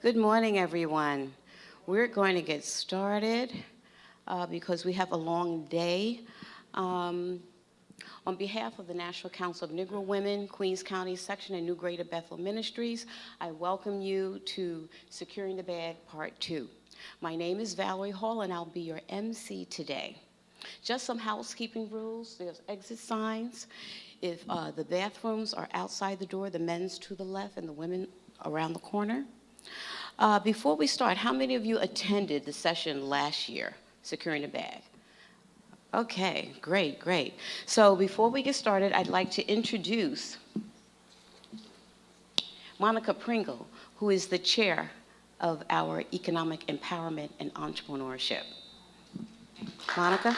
Good morning, everyone. We're going to get started because we have a long day. On behalf of the National Council of Negro Women, Queens County Section, and New Greater Bethel Ministries, I welcome you to Securing the Bag Part 2. My name is Valerie Hall, and I'll be your MC today. Just some housekeeping rules. There's exit signs. If the bathrooms are outside the door, the men's to the left and the women around the corner. Before we start, how many of you attended the session last year, Securing the Bag? Okay, great, great. So before we get started, I'd like to introduce Monica Pringle, who is the chair of our Economic Empowerment and Entrepreneurship. Monica?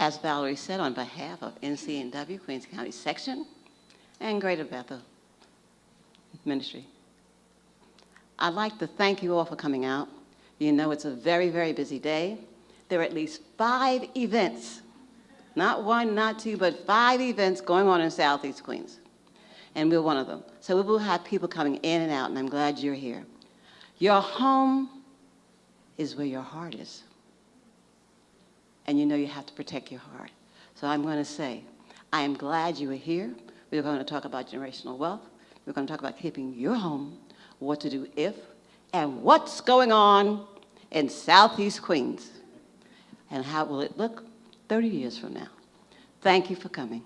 As Valerie said, on behalf of NCNW, Queens County Section, and Greater Bethel Ministry, I'd like to thank you all for coming out. You know it's a very, very busy day. There are at least 5 events, not 1, not 2, but 5 events going on in Southeast Queens, and we're one of them. So we will have people coming in and out, and I'm glad you're here. Your home is where your heart is. And you know you have to protect your heart. So I'm going to say, I am glad you are here. We're going to talk about generational wealth. We're going to talk about keeping your home, what to do if, and what's going on in Southeast Queens, and how will it look 30 years from now. Thank you for coming.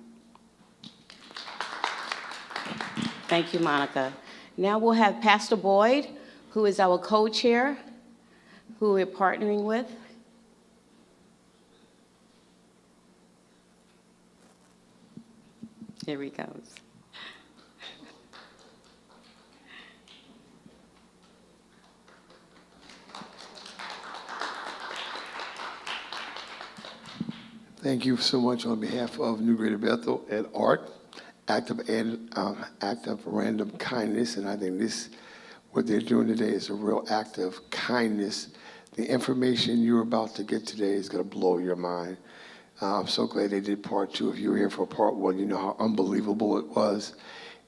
Thank you, Monica. Now we'll have Pastor Boyd, who is our co-chair, who we're partnering with. Here he goes. Thank you so much on behalf of New Greater Bethel and ART, act of random kindness, and I think what they're doing today is a real act of kindness. The information you're about to get today is going to blow your mind. I'm so glad they did part 2. If you were here for part 1, you know how unbelievable it was.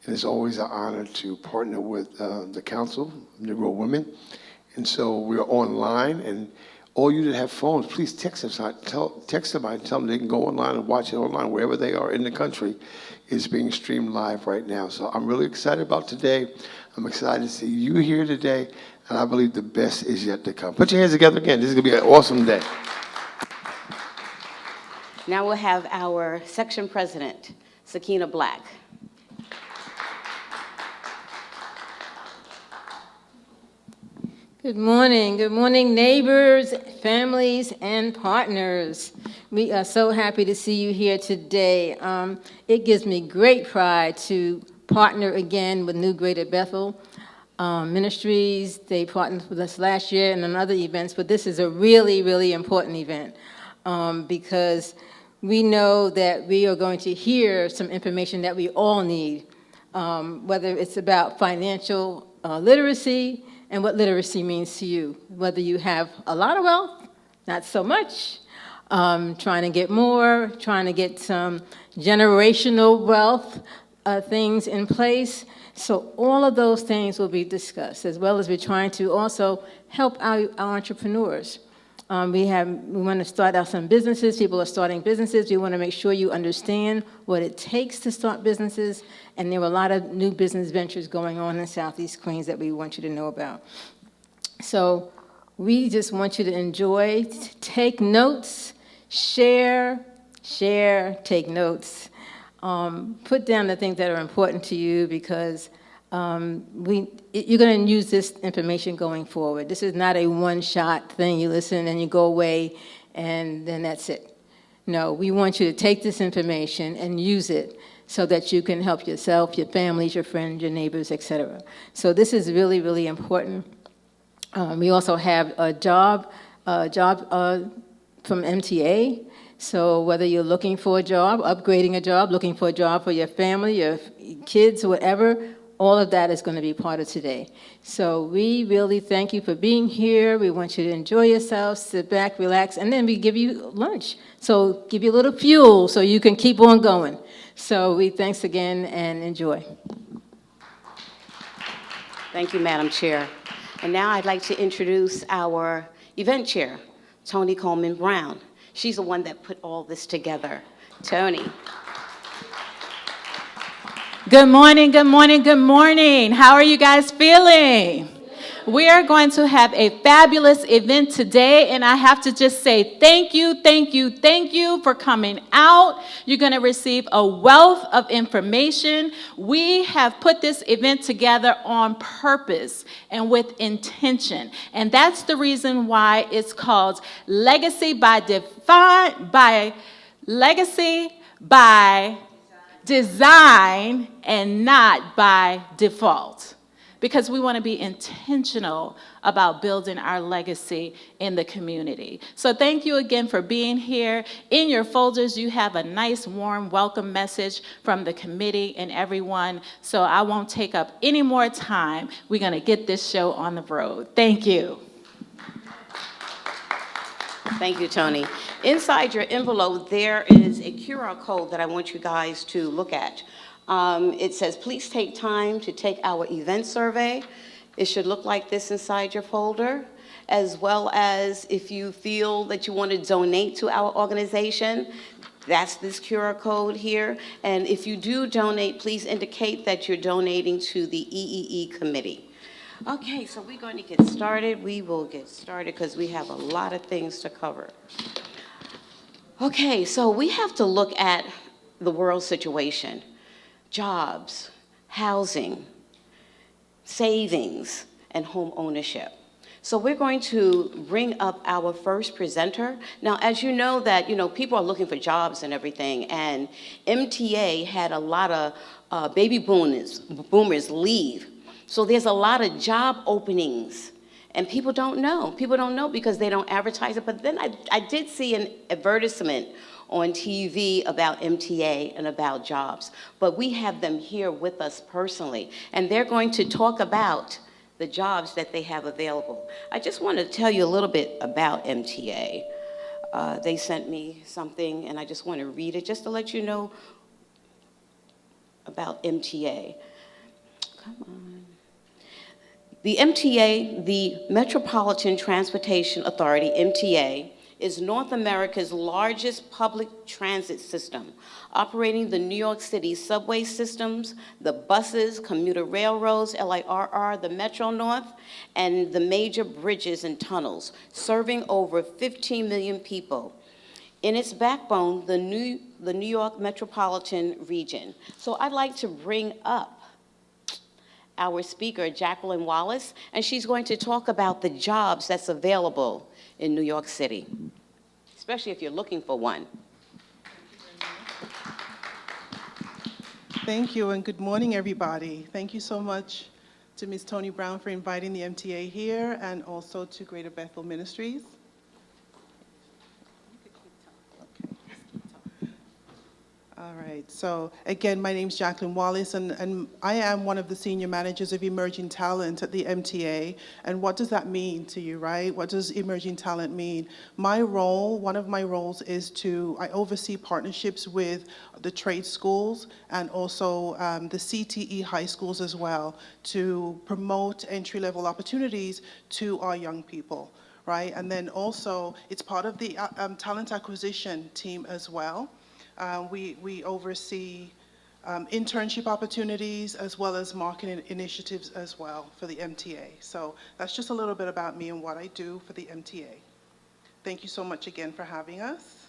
And it's always an honor to partner with the Council of Negro Women. And so we're online, and all you that have phones, please text us. Text somebody and tell them they can go online and watch it online wherever they are in the country. It's being streamed live right now. So I'm really excited about today. I'm excited to see you here today, and I believe the best is yet to come. Put your hands together again. This is going to be an awesome day. Now we'll have our section president, Sakina Black. Good morning, neighbors, families, and partners. We are so happy to see you here today. It gives me great pride to partner again with New Greater Bethel Ministries. They partnered with us last year and on other events, but this is a really, really important event because we know that we are going to hear some information that we all need, whether it's about financial literacy and what literacy means to you, whether you have a lot of wealth, not so much, trying to get more, trying to get some generational wealth things in place. So all of those things will be discussed, as well as we're trying to also help our entrepreneurs. We want to start out some businesses. People are starting businesses. We want to make sure you understand what it takes to start businesses. And there are a lot of new business ventures going on in Southeast Queens that we want you to know about. So we just want you to enjoy, take notes, share, take notes. Put down the things that are important to you because you're going to use this information going forward. This is not a one-shot thing. You listen and you go away and then that's it. No, we want you to take this information and use it so that you can help yourself, your families, your friends, your neighbors, etc. So this is really, really important. We also have a job from MTA. So whether you're looking for a job, upgrading a job, looking for a job for your family, your kids, whatever, all of that is going to be part of today. So we really thank you for being here. We want you to enjoy yourselves, sit back, relax, and then we give you lunch. So give you a little fuel so you can keep on going. So we thanks again and enjoy. Thank you, Madam Chair. And now I'd like to introduce our event chair, Tony Coleman Brown. She's the one that put all this together. Tony. Good morning, good morning, good morning. How are you guys feeling? We are going to have a fabulous event today, and I have to just say thank you, thank you, thank you for coming out. You're going to receive a wealth of information. We have put this event together on purpose and with intention, and that's the reason why it's called Legacy by Design and not by default, because we want to be intentional about building our legacy in the community. So thank you again for being here. In your folders, you have a nice, warm welcome message from the committee and everyone. So I won't take up any more time. We're going to get this show on the road. Thank you. Thank you, Tony. Inside your envelope, there is a QR code that I want you guys to look at. It says, please take time to take our event survey. It should look like this inside your folder, as well as if you feel that you want to donate to our organization, that's this QR code here. And if you do donate, please indicate that you're donating to the EEE committee. Okay, so we're going to get started. We will get started because we have a lot of things to cover. Okay, so we have to look at the world situation. Jobs, housing, savings, and home ownership. So we're going to bring up our first presenter. Now, as you know that, people are looking for jobs and everything, and MTA had a lot of baby boomers leave. So there's a lot of job openings, and people don't know. People don't know because they don't advertise it. But then I did see an advertisement on TV about MTA and about jobs. But we have them here with us personally, and they're going to talk about the jobs that they have available. I just want to tell you a little bit about MTA. They sent me something, and I just want to read it just to let you know about MTA. Come on. The MTA, the Metropolitan Transportation Authority, MTA, is North America's largest public transit system, operating the New York City subway systems, the buses, commuter railroads, LIRR, the Metro North, and the major bridges and tunnels, serving over 15 million people. In its backbone, the New York metropolitan region. So I'd like to bring up our speaker, Jacqueline Wallace, and she's going to talk about the jobs that's available in New York City, especially if you're looking for one. Thank you, and good morning, everybody. Thank you so much to Ms. Tony Brown for inviting the MTA here, and also to Greater Bethel Ministries. All right, so again, my name is Jacqueline Wallace, and I am one of the senior managers of emerging talent at the MTA. And what does that mean to you, right? What does emerging talent mean? My role, one of my roles is I oversee partnerships with the trade schools and also the CTE high schools as well to promote entry-level opportunities to our young people, right? And then also, it's part of the talent acquisition team as well. We oversee internship opportunities as well as marketing initiatives as well for the MTA. So that's just a little bit about me and what I do for the MTA. Thank you so much again for having us.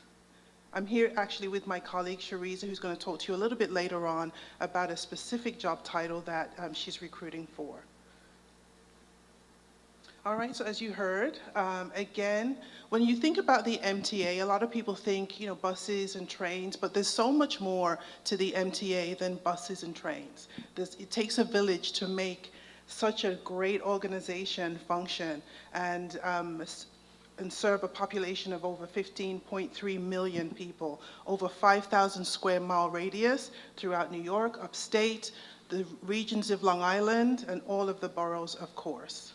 I'm here actually with my colleague Shariza, who's going to talk to you a little bit later on about a specific job title that she's recruiting for. All right, so as you heard, again, when you think about the MTA, a lot of people think, buses and trains, but there's so much more to the MTA than buses and trains. It takes a village to make such a great organization function and serve a population of over 15.3 million people, over 5,000 square mile radius throughout New York, upstate, the regions of Long Island, and all of the boroughs, of course.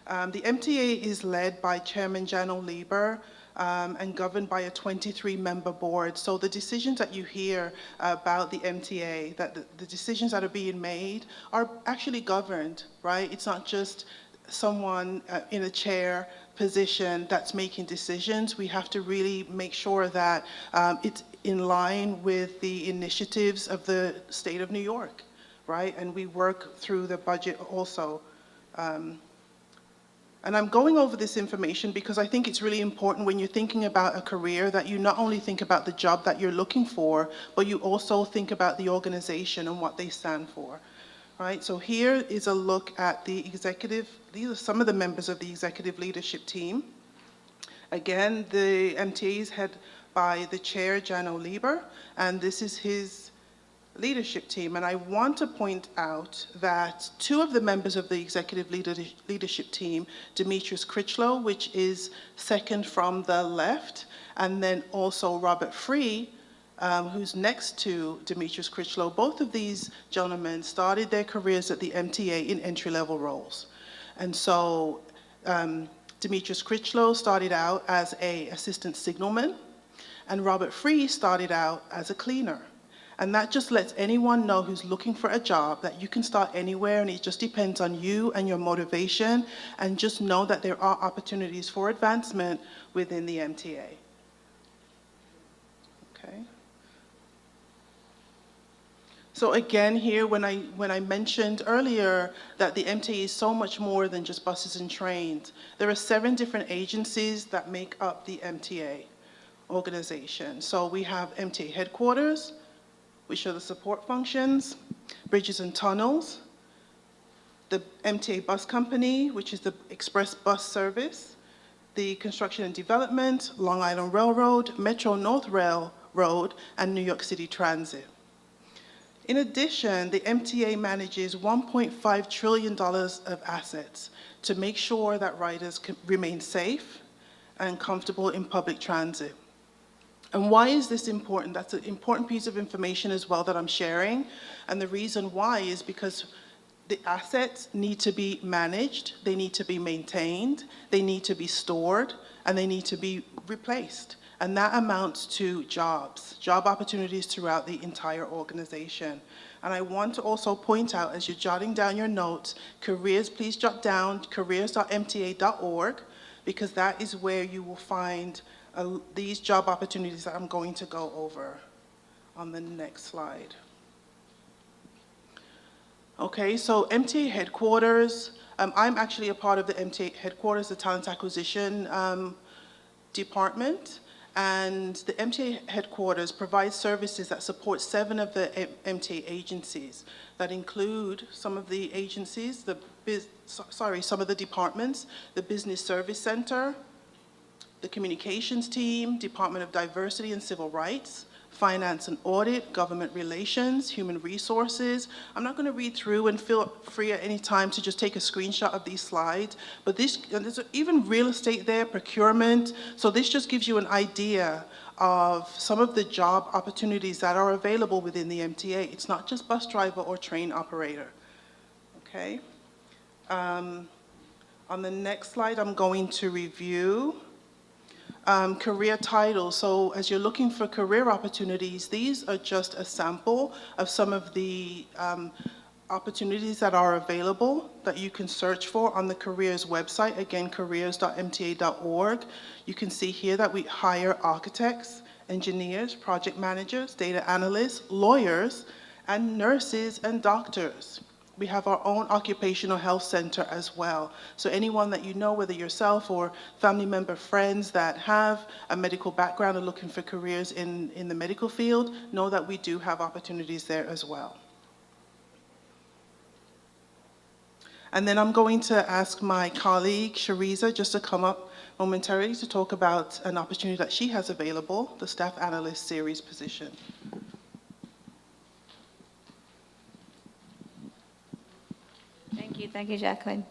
The MTA is led by Chairman Janno Lieber and governed by a 23-member board. So the decisions that you hear about the MTA, that the decisions that are being made are actually governed, right? It's not just someone in a chair position that's making decisions. We have to really make sure that it's in line with the initiatives of the state of New York, right? And we work through the budget also. And I'm going over this information because I think it's really important when you're thinking about a career that you not only think about the job that you're looking for, but you also think about the organization and what they stand for, right? So here is a look at the executive. These are some of the members of the executive leadership team. Again, the MTA is headed by the chair, Janno Lieber, and this is his leadership team. And I want to point out that two of the members of the executive leadership team, Demetrius Critchlow, which is second from the left, and then also Robert Free, who's next to Demetrius Critchlow. Both of these gentlemen started their careers at the MTA in entry-level roles. And so Demetrius Critchlow started out as an assistant signalman, and Robert Free started out as a cleaner. And that just lets anyone know who's looking for a job that you can start anywhere, and it just depends on you and your motivation, and just know that there are opportunities for advancement within the MTA. Okay. So again here, when I mentioned earlier that the MTA is so much more than just buses and trains, there are 7 different agencies that make up the MTA organization. So we have MTA headquarters, which are the support functions, bridges and tunnels, the MTA bus company, which is the express bus service, the construction and development, Long Island Railroad, Metro North Railroad, and New York City Transit. In addition, the MTA manages $1.5 trillion of assets to make sure that riders can remain safe and comfortable in public transit. And why is this important? That's an important piece of information as well that I'm sharing. And the reason why is because the assets need to be managed, they need to be maintained, they need to be stored, and they need to be replaced. And that amounts to jobs, job opportunities throughout the entire organization. And I want to also point out, as you're jotting down your notes, careers, please jot down careers.mta.org, because that is where you will find these job opportunities that I'm going to go over on the next slide. Okay, so MTA headquarters. I'm actually a part of the MTA headquarters, the talent acquisition department. And the MTA headquarters provides services that support 7 of the MTA agencies that include some of the agencies, some of the departments, the Business Service Center, the Communications Team, Department of Diversity and Civil Rights, Finance and Audit, Government Relations, Human Resources. I'm not going to read through, and feel free at any time to just take a screenshot of these slides. But there's even real estate there, procurement. So this just gives you an idea of some of the job opportunities that are available within the MTA. It's not just bus driver or train operator. Okay. On the next slide, I'm going to review career titles. So as you're looking for career opportunities, these are just a sample of some of the opportunities that are available that you can search for on the careers website. Again, careers.mta.org. You can see here that we hire architects, engineers, project managers, data analysts, lawyers, and nurses and doctors. We have our own occupational health center as well. So anyone that you know, whether yourself or family member, friends that have a medical background and looking for careers in the medical field, know that we do have opportunities there as well. And then I'm going to ask my colleague, Shariza, just to come up momentarily to talk about an opportunity that she has available, the staff analyst series position. Thank you, Jacqueline.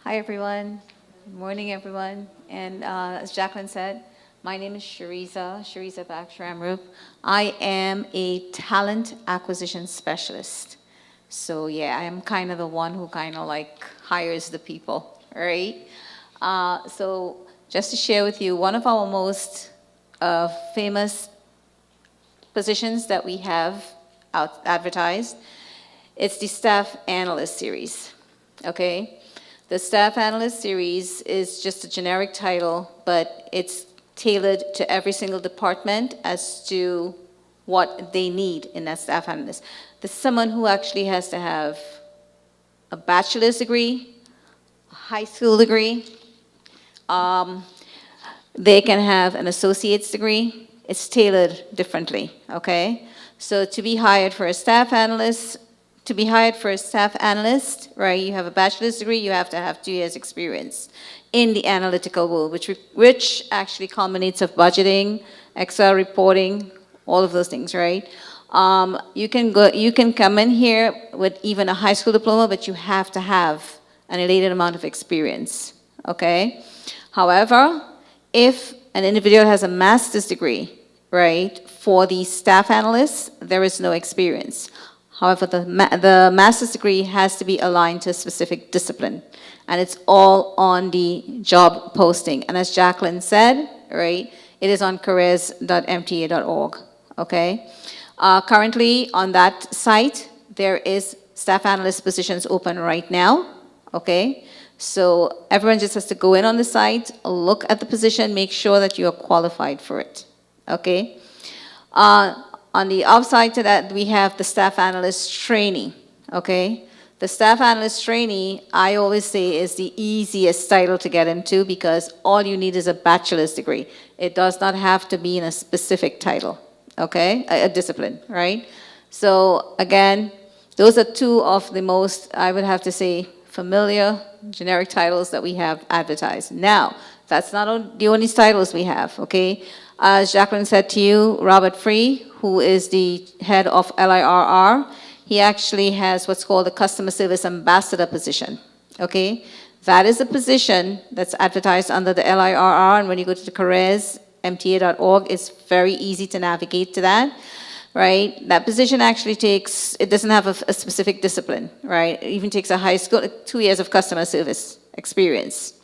Hi, everyone. Good morning, everyone. And as Jacqueline said, my name is Shariza Bakhsh Ramroop. I am a talent acquisition specialist. So yeah, I'm kind of the one who kind of like hires the people, right? So just to share with you, one of our most famous positions that we have advertised, it's the staff analyst series, okay? The staff analyst series is just a generic title, but it's tailored to every single department as to what they need in that staff analyst. There's someone who actually has to have a bachelor's degree, a high school degree. They can have an associate's degree. It's tailored differently, okay? So to be hired for a staff analyst, right, you have a bachelor's degree, you have to have 2 years experience in the analytical world, which actually culminates of budgeting, Excel reporting, all of those things, right? You can come in here with even a high school diploma, but you have to have an related amount of experience, okay? However, if an individual has a master's degree, right, for the staff analysts, there is no experience. However, the master's degree has to be aligned to a specific discipline, and it's all on the job posting. And as Jacqueline said, right, it is on careers.mta.org, okay? Currently, on that site, there is staff analyst positions open right now, okay? So everyone just has to go in on the site, look at the position, make sure that you are qualified for it, okay? On the upside to that, we have the staff analyst trainee, okay? The staff analyst trainee, I always say, is the easiest title to get into because all you need is a bachelor's degree. It does not have to be in a specific title, okay? A discipline, right? So again, those are two of the most, I would have to say, familiar generic titles that we have advertised. Now, that's not the only titles we have, okay? As Jacqueline said to you, Robert Free, who is the head of LIRR, he actually has what's called a customer service ambassador position, okay? That is a position that's advertised under the LIRR, and when you go to the careers.mta.org, it's very easy to navigate to that, right? That position actually it doesn't have a specific discipline, right? It even takes a high school, 2 years of customer service experience.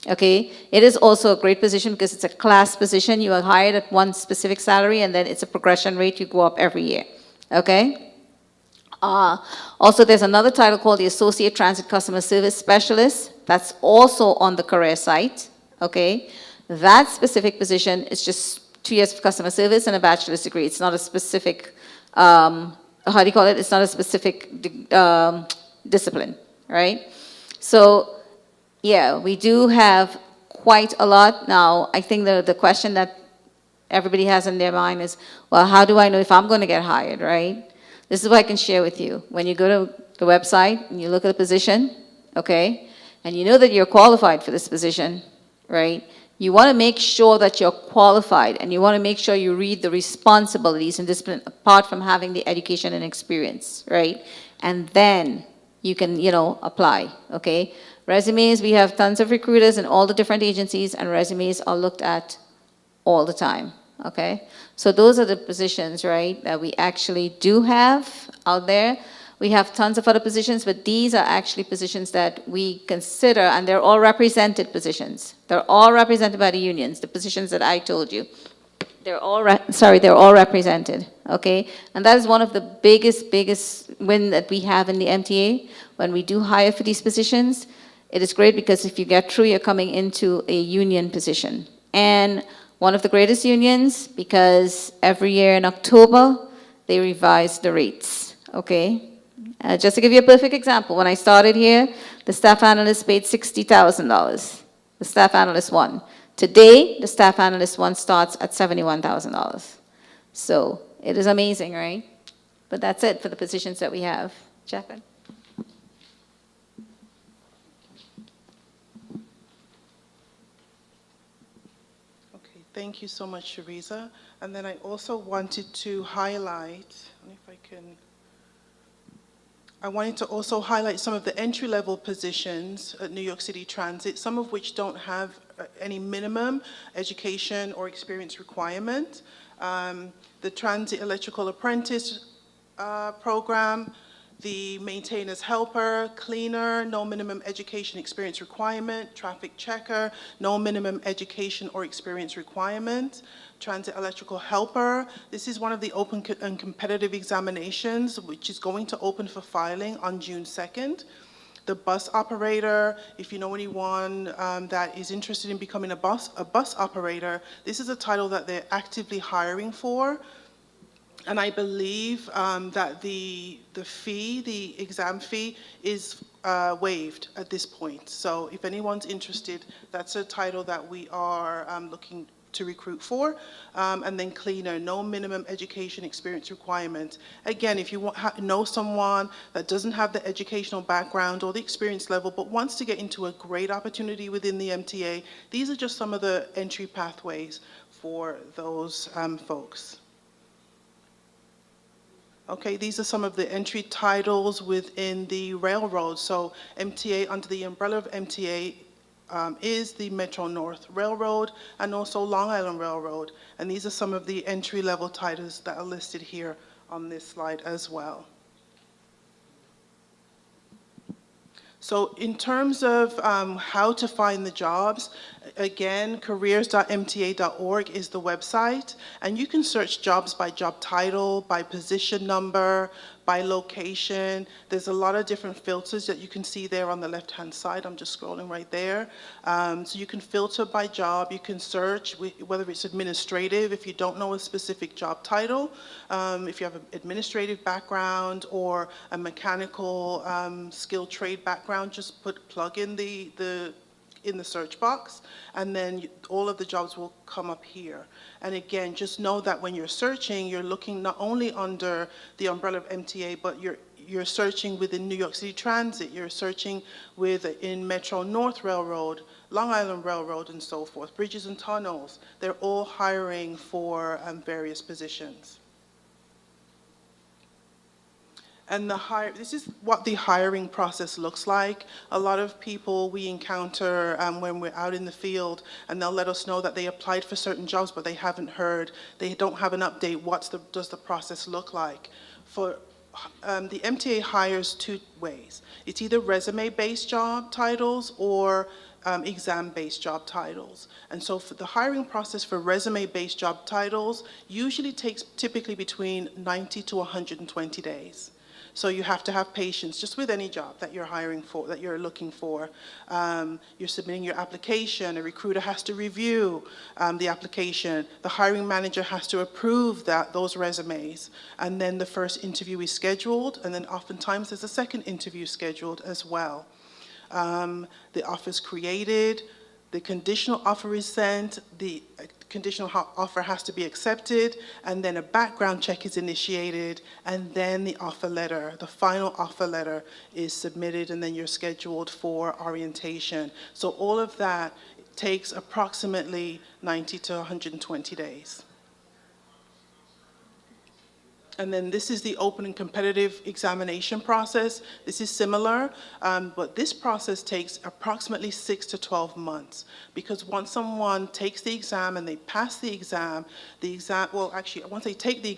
Okay, it is also a great position because it's a class position. You are hired at one specific salary, and then it's a progression rate. You go up every year. Okay. Also, there's another title called the Associate Transit Customer Service Specialist. That's also on the career site. Okay, that specific position is just 2 years of customer service and a bachelor's degree. It's not a specific, how do you call it? It's not a specific discipline, right? So. Yeah, we do have quite a lot. Now, I think the question that everybody has in their mind is, well, how do I know if I'm going to get hired, right? This is what I can share with you. When you go to the website and you look at the position, okay, and you know that you're qualified for this position, right, you want to make sure that you're qualified, and you want to make sure you read the responsibilities and discipline apart from having the education and experience, right? And then you can, apply, okay? Resumes, we have tons of recruiters in all the different agencies, and resumes are looked at all the time, okay? So those are the positions, right, that we actually do have out there. We have tons of other positions, but these are actually positions that we consider, and they're all represented positions. They're all represented by the unions, the positions that I told you. They're all represented, okay? And that is one of the biggest win that we have in the MTA. When we do hire for these positions, it is great because if you get through, you're coming into a union position. And one of the greatest unions, because every year in October, they revise the rates, okay? Just to give you a perfect example, when I started here, the staff analyst paid $60,000, the staff analyst one. Today, the staff analyst one starts at $71,000. So it is amazing, right? But that's it for the positions that we have. Jacqueline? Okay, thank you so much, Shariza. And then I also wanted to highlight, I wanted to also highlight some of the entry-level positions at New York City Transit, some of which don't have any minimum education or experience requirement. The Transit Electrical Apprentice program, the maintainer's helper, cleaner, no minimum education experience requirement, traffic checker, no minimum education or experience requirement, transit electrical helper. This is one of the open and competitive examinations, which is going to open for filing on June 2nd. The bus operator, if you know anyone that is interested in becoming a bus operator, this is a title that they're actively hiring for. And I believe that the fee, the exam fee, is waived at this point. So if anyone's interested, that's a title that we are looking to recruit for. And then cleaner, no minimum education experience requirement. Again, if you know someone that doesn't have the educational background or the experience level, but wants to get into a great opportunity within the MTA, these are just some of the entry pathways for those folks. Okay, these are some of the entry titles within the railroad. So MTA, under the umbrella of MTA, is the Metro North Railroad and also Long Island Railroad. And these are some of the entry-level titles that are listed here on this slide as well. So in terms of how to find the jobs, again, careers.mta.org is the website, and you can search jobs by job title, by position number, by location. There's a lot of different filters that you can see there on the left-hand side. I'm just scrolling right there. So you can filter by job. You can search whether it's administrative, if you don't know a specific job title, if you have an administrative background or a mechanical skilled trade background, just plug in in the search box, and then all of the jobs will come up here. And again, just know that when you're searching, you're looking not only under the umbrella of MTA, but you're searching within New York City Transit, you're searching in Metro North Railroad, Long Island Railroad, and so forth, bridges and tunnels. They're all hiring for various positions. And this is what the hiring process looks like. A lot of people we encounter when we're out in the field, and they'll let us know that they applied for certain jobs, but they haven't heard, they don't have an update. Does the process look like? For the MTA hires two ways. It's either resume-based job titles or exam-based job titles. And so for the hiring process for resume-based job titles usually takes typically between 90 to 120 days. So you have to have patience just with any job that you're hiring for, that you're looking for. You're submitting your application, a recruiter has to review the application, the hiring manager has to approve those resumes, and then the first interview is scheduled, and then oftentimes there's a second interview scheduled as well. The offer is created, the conditional offer is sent, the conditional offer has to be accepted, and then a background check is initiated, and then the offer letter, the final offer letter is submitted, and then you're scheduled for orientation. So all of that takes approximately 90 to 120 days. And then this is the open and competitive examination process. This is similar, but this process takes approximately 6 to 12 months, because once someone takes the exam and they pass the exam, well, actually, once they take the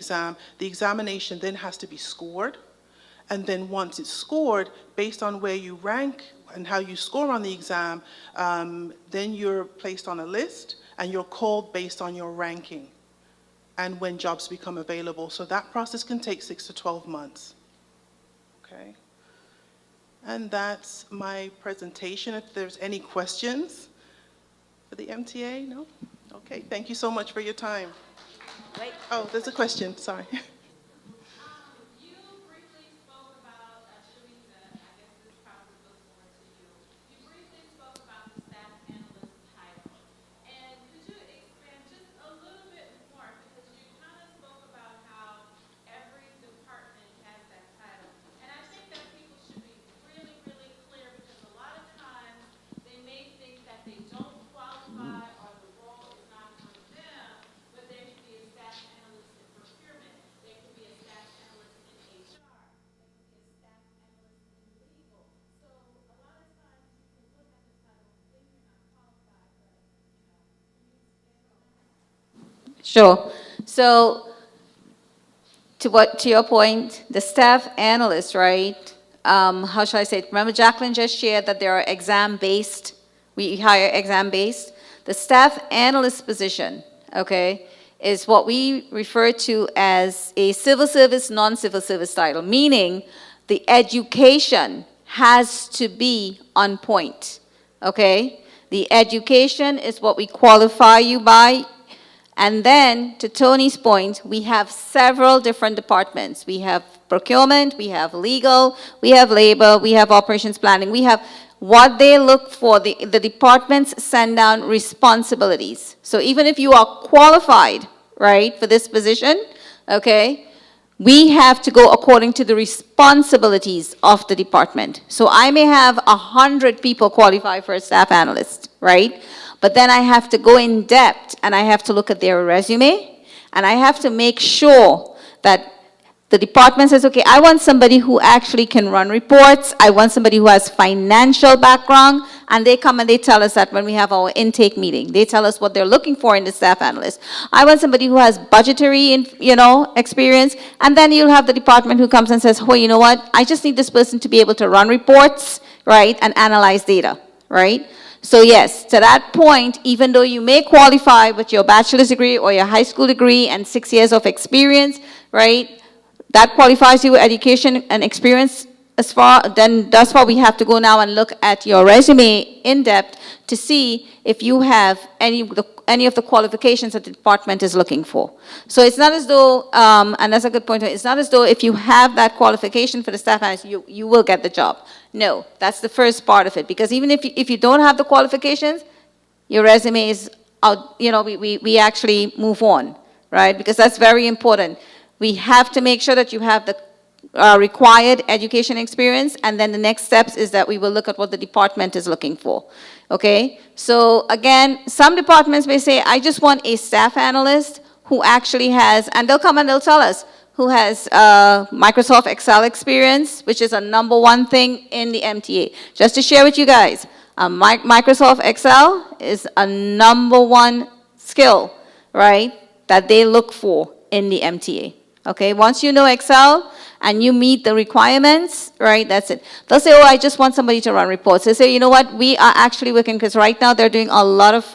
examination then has to be scored. And then once it's scored, based on where you rank and how you score on the exam, then you're placed on a list and you're called based on your ranking and when jobs become available. So that process can take 6 to 12 months. Okay. And that's my presentation. If there's any questions for the MTA, no? Okay, thank you so much for your time. Wait. Oh, there's a question, sorry. You briefly spoke about, Sharita, I guess this probably goes more to you. You briefly spoke about the staff analyst title. And could you expand just a little bit more, because you kind of spoke about how every department has that title. And I think that people should be really, really clear, because a lot of times they may think that they don't qualify or the role is not for them, but there could be a staff analyst in procurement, there could be a staff analyst in HR, there could be a staff analyst in legal. So a lot of times you can look at the title and think you're not qualified, but, can you expand on that? Sure. So to your point, the staff analyst, right? How shall I say it? Remember Jacqueline just shared that they are exam-based. We hire exam-based. The staff analyst position, okay, is what we refer to as a civil service, non-civil service title, meaning the education has to be on point, okay? The education is what we qualify you by. And then, to Tony's point, we have several different departments. We have procurement, we have legal, we have labor, we have operations planning. We have what they look for, the departments send down responsibilities. So even if you are qualified, right, for this position, okay, we have to go according to the responsibilities of the department. So I may have 100 people qualify for a staff analyst, right? But then I have to go in depth and I have to look at their resume and I have to make sure that the department says, okay, I want somebody who actually can run reports. I want somebody who has financial background. And they come and they tell us that when we have our intake meeting. They tell us what they're looking for in the staff analyst. I want somebody who has budgetary, experience. And then you'll have the department who comes and says, oh, you know what? I just need this person to be able to run reports, right, and analyze data, right? So yes, to that point, even though you may qualify with your bachelor's degree or your high school degree and 6 years of experience, right, that qualifies you with education and experience then that's why we have to go now and look at your resume in depth to see if you have any of the qualifications that the department is looking for. So it's not as though, and that's a good point, it's not as though if you have that qualification for the staff analyst, you will get the job. No, that's the first part of it, because even if you don't have the qualifications, your resume is out, we actually move on, right? Because that's very important. We have to make sure that you have the required education experience, and then the next steps is that we will look at what the department is looking for, okay? So again, some departments may say, I just want a staff analyst who actually has, and they'll come and they'll tell us, who has Microsoft Excel experience, which is a #1 thing in the MTA. Just to share with you guys, Microsoft Excel is a #1 skill, right, that they look for in the MTA. Okay, once you know Excel and you meet the requirements, right, that's it. They'll say, oh, I just want somebody to run reports. They say, you know what, we are actually working, because right now they're doing a lot of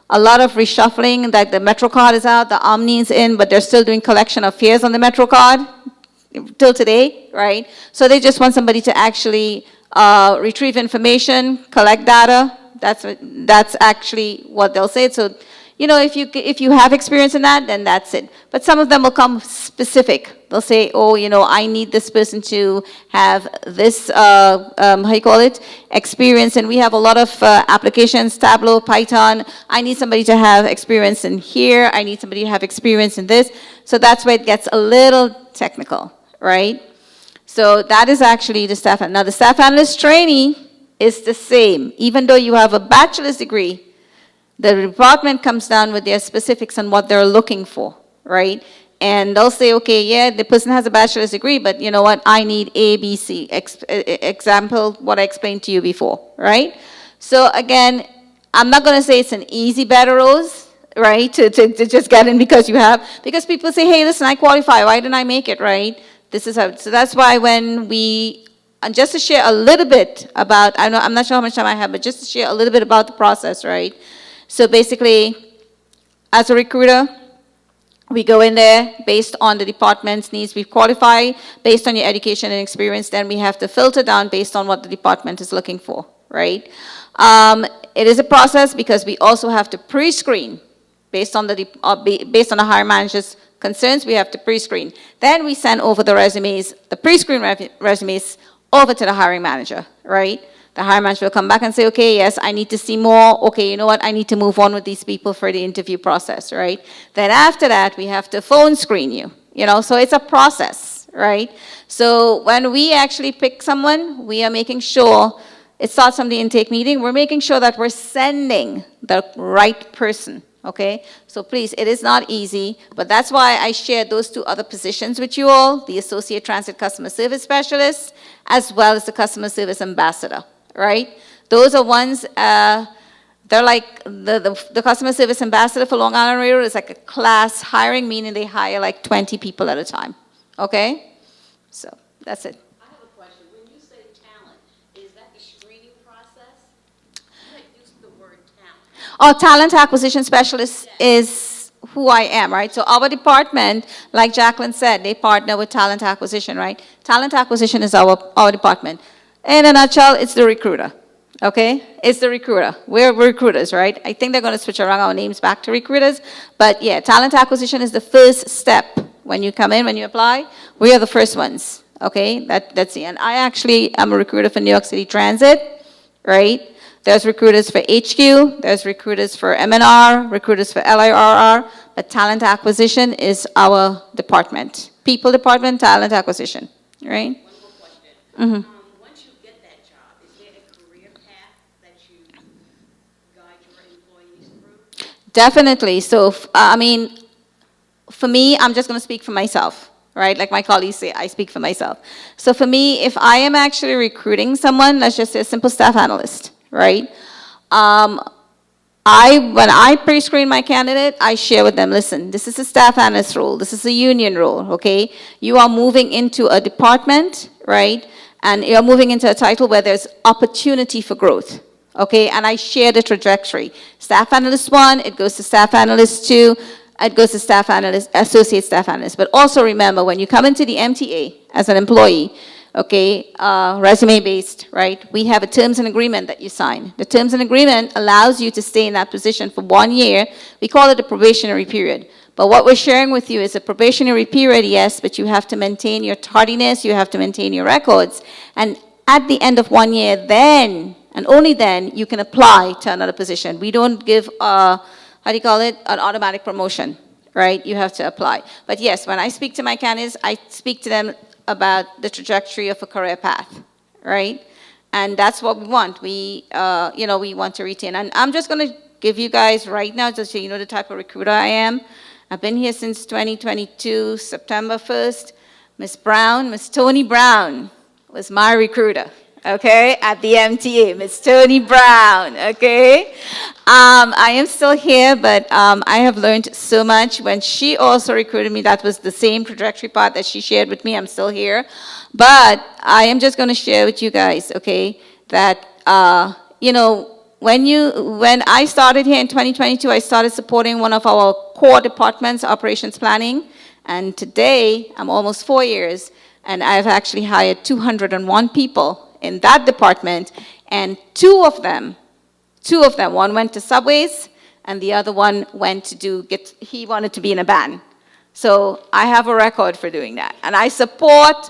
reshuffling, like the MetroCard is out, the Omni's in, but they're still doing collection of fares on the MetroCard till today, right? So they just want somebody to actually retrieve information, collect data. That's actually what they'll say. So, if you have experience in that, then that's it. But some of them will come specific. They'll say, oh, I need this person to have this, experience. And we have a lot of applications, Tableau, Python. I need somebody to have experience in here. I need somebody to have experience in this. So that's where it gets a little technical, right? So that is actually the staff. Now, the staff analyst trainee is the same. Even though you have a bachelor's degree, the department comes down with their specifics on what they're looking for, right? And they'll say, okay, yeah, the person has a bachelor's degree, but you know what? I need A, B, C. Example, what I explained to you before, right? So again, I'm not going to say it's an easy bed of roses, right, to just get in because people say, hey, listen, I qualify. Why didn't I make it, right? This is how. So that's why and just to share a little bit about, I'm not sure how much time I have, but just to share a little bit about the process, right? So basically, as a recruiter, we go in there based on the department's needs. We qualify based on your education and experience. Then we have to filter down based on what the department is looking for, right? It is a process because we also have to pre-screen based on the hiring manager's concerns. We have to pre-screen. Then we send over the resumes, the pre-screen resumes, over to the hiring manager, right? The hiring manager will come back and say, okay, yes, I need to see more. Okay, you know what? I need to move on with these people for the interview process, right? Then after that, we have to phone screen you, so it's a process, right? So when we actually pick someone, we are making sure, it starts from the intake meeting, we're making sure that we're sending the right person, okay? So please, it is not easy, but that's why I shared those 2 other positions with you all, the Associate Transit Customer Service Specialist, as well as the Customer Service Ambassador. Right? Those are ones, they're like the customer service ambassador for Long Island Railroad is like a class hiring, meaning they hire like 20 people at a time. Okay? So that's it. I have a question. When you say talent, is that the screening process? You had used the word talent. Our talent acquisition specialist is who I am, right? So our department, like Jacqueline said, they partner with talent acquisition, right? Talent acquisition is our department. In a nutshell, it's the recruiter, okay? It's the recruiter. We're recruiters, right? I think they're going to switch around our names back to recruiters. But yeah, talent acquisition is the first step. When you come in, when you apply, we are the first ones, okay? That's it. And I actually am a recruiter for New York City Transit, right? There's recruiters for HQ, there's recruiters for MNR, recruiters for LIRR, but talent acquisition is our department. People department, talent acquisition, right? One more question. Mm-hmm. Once you get that job, is there a career path that you guide your employees through? Definitely. So, I mean, for me, I'm just going to speak for myself, right? Like my colleagues say, I speak for myself. So for me, if I am actually recruiting someone, let's just say a simple staff analyst, right? When I pre-screen my candidate, I share with them, listen, this is a staff analyst role, this is a union role, okay? You are moving into a department, right? And you're moving into a title where there's opportunity for growth, okay? And I share the trajectory. Staff analyst 1, it goes to staff analyst 2, it goes to staff analyst, associate staff analyst. But also remember, when you come into the MTA as an employee, okay, resume-based, right? We have a terms and agreement that you sign. The terms and agreement allows you to stay in that position for 1 year. We call it a probationary period. But what we're sharing with you is a probationary period, yes, but you have to maintain your tardiness, you have to maintain your records. And at the end of 1 year, then, and only then, you can apply to another position. We don't give, how do you call it, an automatic promotion, right? You have to apply. But yes, when I speak to my candidates, I speak to them about the trajectory of a career path, right? And that's what we want. We want to retain. And I'm just going to give you guys right now, just so you know the type of recruiter I am. I've been here since 2022, September 1st. Miss Tony Brown was my recruiter, okay, at the MTA, Miss Tony Brown, okay? I am still here, but I have learned so much. When she also recruited me, that was the same trajectory path that she shared with me. I'm still here. But I am just going to share with you guys, okay, that, when I started here in 2022, I started supporting one of our core departments, operations planning. And today, I'm almost 4 years, and I've actually hired 201 people in that department, and two of them, one went to Subways, and the other one went to he wanted to be in a band. So I have a record for doing that. And I support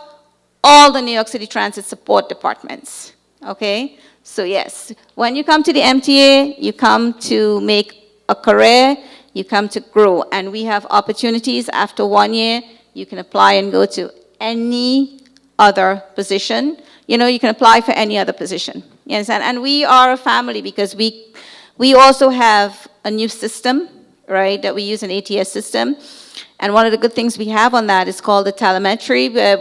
all the New York City Transit support departments, okay? So yes, when you come to the MTA, you come to make a career, you come to grow, and we have opportunities. After 1 year, you can apply and go to any other position. You can apply for any other position. You understand? And we are a family because we also have a new system, right, that we use, an ATS system. And one of the good things we have on that is called the telemetry, where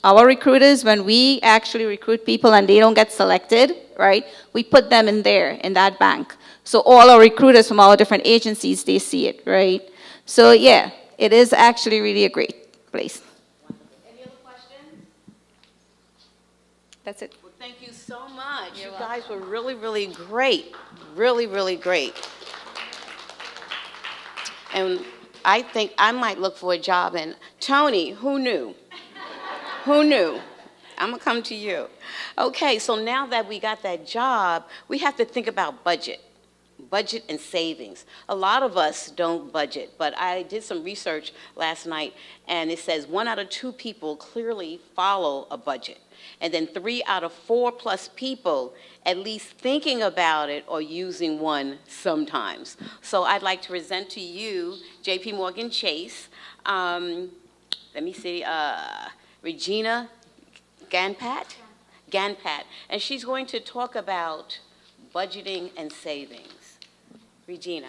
our recruiters, when we actually recruit people and they don't get selected, right, we put them in there, in that bank. So all our recruiters from our different agencies, they see it, right? So yeah, it is actually really a great place. Any other questions? That's it. Well, thank you so much. You guys were really, really great. Really, really great. And I think I might look for a job. And Tony, who knew? Who knew? I'm going to come to you. Okay, so now that we got that job, we have to think about budget and savings. A lot of us don't budget, but I did some research last night, and it says 1 out of 2 people clearly follow a budget. And then 3 out of 4 plus people at least thinking about it or using one sometimes. So I'd like to present to you JP Morgan Chase. Let me see, Regina Ganpat, and she's going to talk about budgeting and savings. Regina.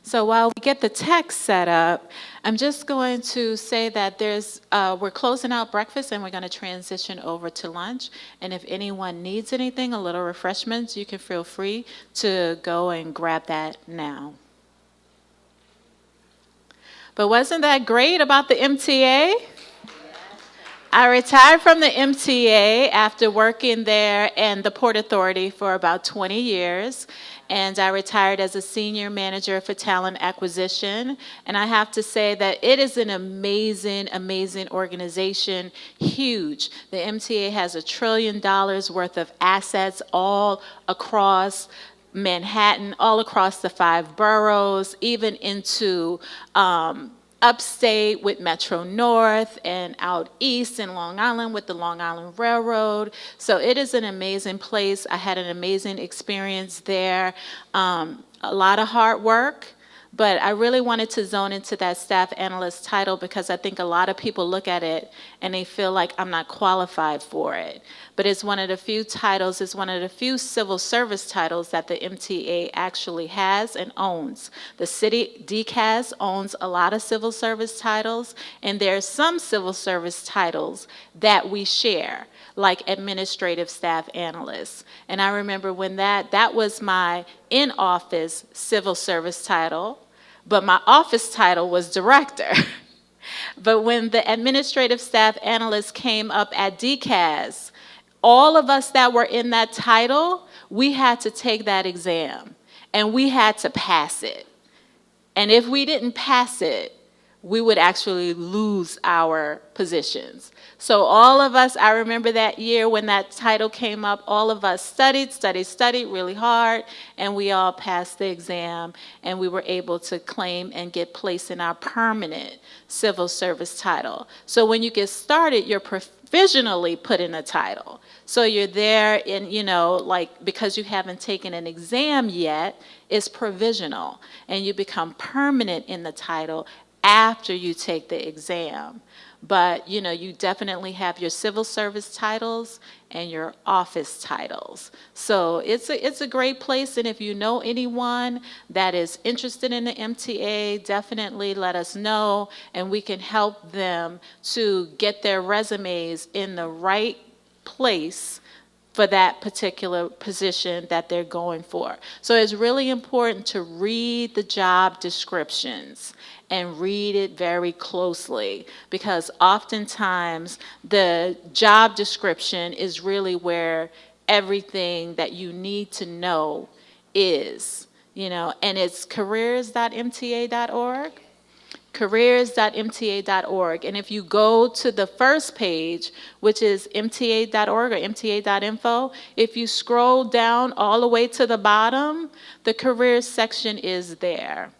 So while we get the text set up, I'm just going to say that we're closing out breakfast and we're going to transition over to lunch. And if anyone needs anything, a little refreshments, you can feel free to go and grab that now. But wasn't that great about the MTA? I retired from the MTA after working there and the Port Authority for about 20 years. And I retired as a senior manager for talent acquisition. And I have to say that it is an amazing, amazing organization, huge. The MTA has $1 trillion worth of assets all across Manhattan, all across the 5 boroughs, even into upstate with Metro North and out east in Long Island with the Long Island Railroad. So it is an amazing place. I had an amazing experience there. A lot of hard work, but I really wanted to zone into that staff analyst title because I think a lot of people look at it and they feel like I'm not qualified for it. But it's one of the few titles, it's one of the few civil service titles that the MTA actually has and owns. The city, DCAS, owns a lot of civil service titles, and there are some civil service titles that we share, like administrative staff analysts. And I remember when that was my in-office civil service title, but my office title was director. But when the administrative staff analyst came up at DCAS, all of us that were in that title, we had to take that exam, and we had to pass it. And if we didn't pass it, we would actually lose our positions. So all of us, I remember that year when that title came up, all of us studied really hard, and we all passed the exam, and we were able to claim and get placed in our permanent civil service title. So when you get started, you're provisionally put in a title. So you're there in, because you haven't taken an exam yet, it's provisional, and you become permanent in the title after you take the exam. But, you definitely have your civil service titles and your office titles. So it's a great place, and if you know anyone that is interested in the MTA, definitely let us know, and we can help them to get their resumes in the right place for that particular position that they're going for. So it's really important to read the job descriptions and read it very closely, because oftentimes the job description is really where everything that you need to know is, and it's careers.mta.org. careers.mta.org. And if you go to the first page, which is mta.org or mta.info, if you scroll down all the way to the bottom, the careers section is there.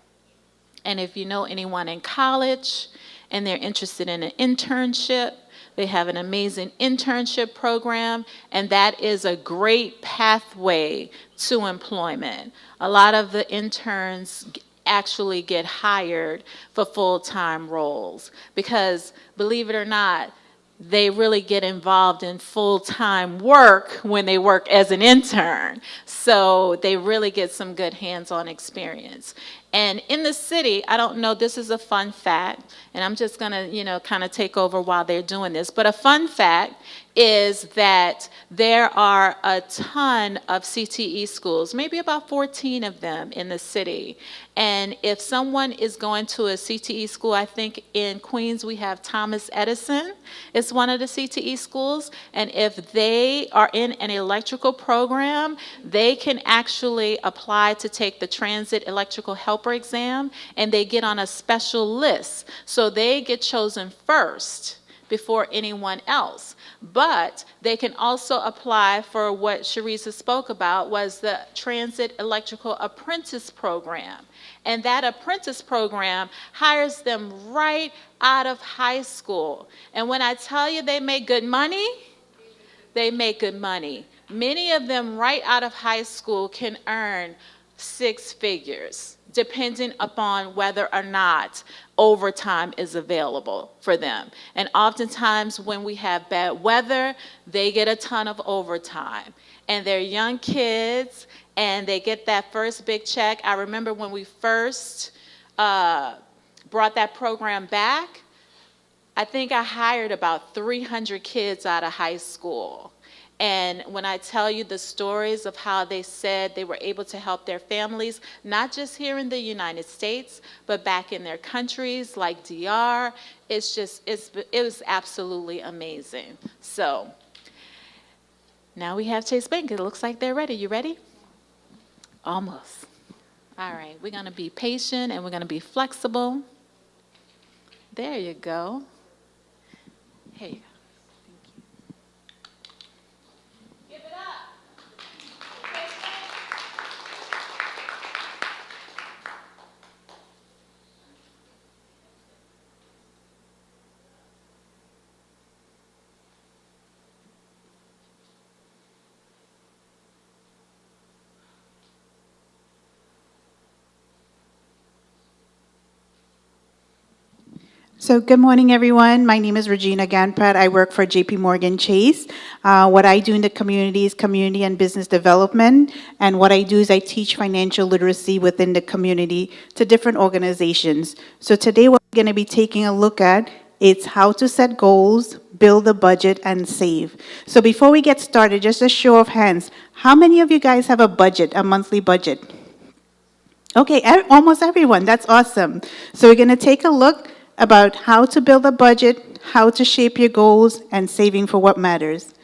And if you know anyone in college and they're interested in an internship, they have an amazing internship program, and that is a great pathway to employment. A lot of the interns actually get hired for full-time roles because, believe it or not, they really get involved in full-time work when they work as an intern. So they really get some good hands-on experience. And in the city, I don't know, this is a fun fact, and I'm just gonna, kind of take over while they're doing this, but a fun fact is that there are a ton of CTE schools, maybe about 14 of them in the city. And if someone is going to a CTE school, I think in Queens we have Thomas Edison. It's one of the CTE schools. And if they are in an electrical program, they can actually apply to take the transit electrical helper exam, and they get on a special list. So they get chosen first before anyone else. But they can also apply for what Sharice spoke about, was the Transit Electrical Apprentice Program. And that apprentice program hires them right out of high school. And when I tell you they make good money, they make good money. Many of them right out of high school can earn six figures, depending upon whether or not overtime is available for them. And oftentimes when we have bad weather, they get a ton of overtime. And they're young kids, and they get that first big check. I remember when we first brought that program back, I think I hired about 300 kids out of high school. And when I tell you the stories of how they said they were able to help their families, not just here in the United States, but back in their countries like DR, it was absolutely amazing. So now we have Chase Bank. It looks like they're ready. You ready? Almost. All right, we're going to be patient and we're going to be flexible. There you go. Here you go. So good morning, everyone. My name is Regina Ganpat. I work for JP Morgan Chase. What I do in the community is community and business development. And what I do is I teach financial literacy within the community to different organizations. So today what we're going to be taking a look at is how to set goals, build a budget, and save. So before we get started, just a show of hands. How many of you guys have a budget, a monthly budget? Okay, almost everyone. That's awesome. So we're going to take a look about how to build a budget, how to shape your goals, and saving for what matters.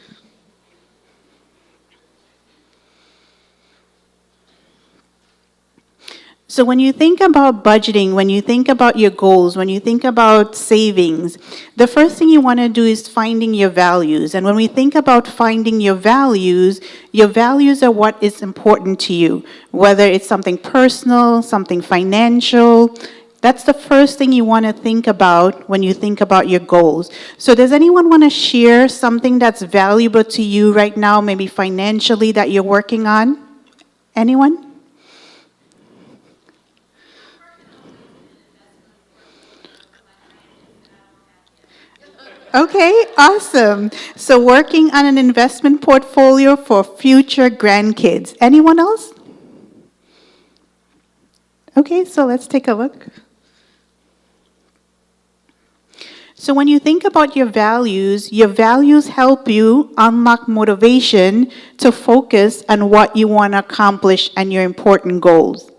So when you think about budgeting, when you think about your goals, when you think about savings, the first thing you want to do is finding your values. And when we think about finding your values are what is important to you, whether it's something personal, something financial. That's the first thing you want to think about when you think about your goals. So does anyone want to share something that's valuable to you right now, maybe financially, that you're working on? Anyone? Okay, awesome. So working on an investment portfolio for future grandkids. Anyone else? Okay, so let's take a look. So when you think about your values help you unlock motivation to focus on what you want to accomplish and your important goals.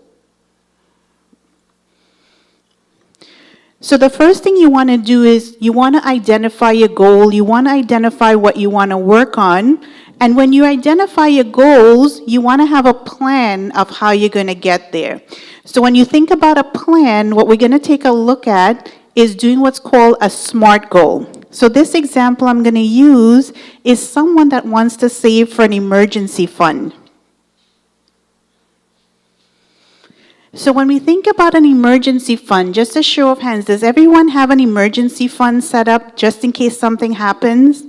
So the first thing you want to do is you want to identify your goal, you want to identify what you want to work on, and when you identify your goals, you want to have a plan of how you're going to get there. So when you think about a plan, what we're going to take a look at is doing what's called a SMART goal. So this example I'm going to use is someone that wants to save for an emergency fund. So when we think about an emergency fund, just a show of hands, does everyone have an emergency fund set up just in case something happens?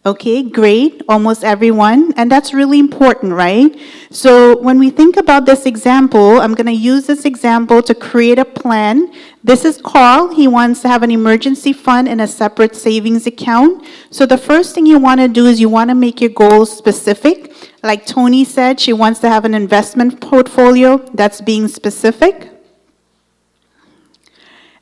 Okay, great, almost everyone, and that's really important, right? So when we think about this example, I'm going to use this example to create a plan. This is Carl. He wants to have an emergency fund in a separate savings account. So the first thing you want to do is you want to make your goals specific. Like Tony said, she wants to have an investment portfolio. That's being specific.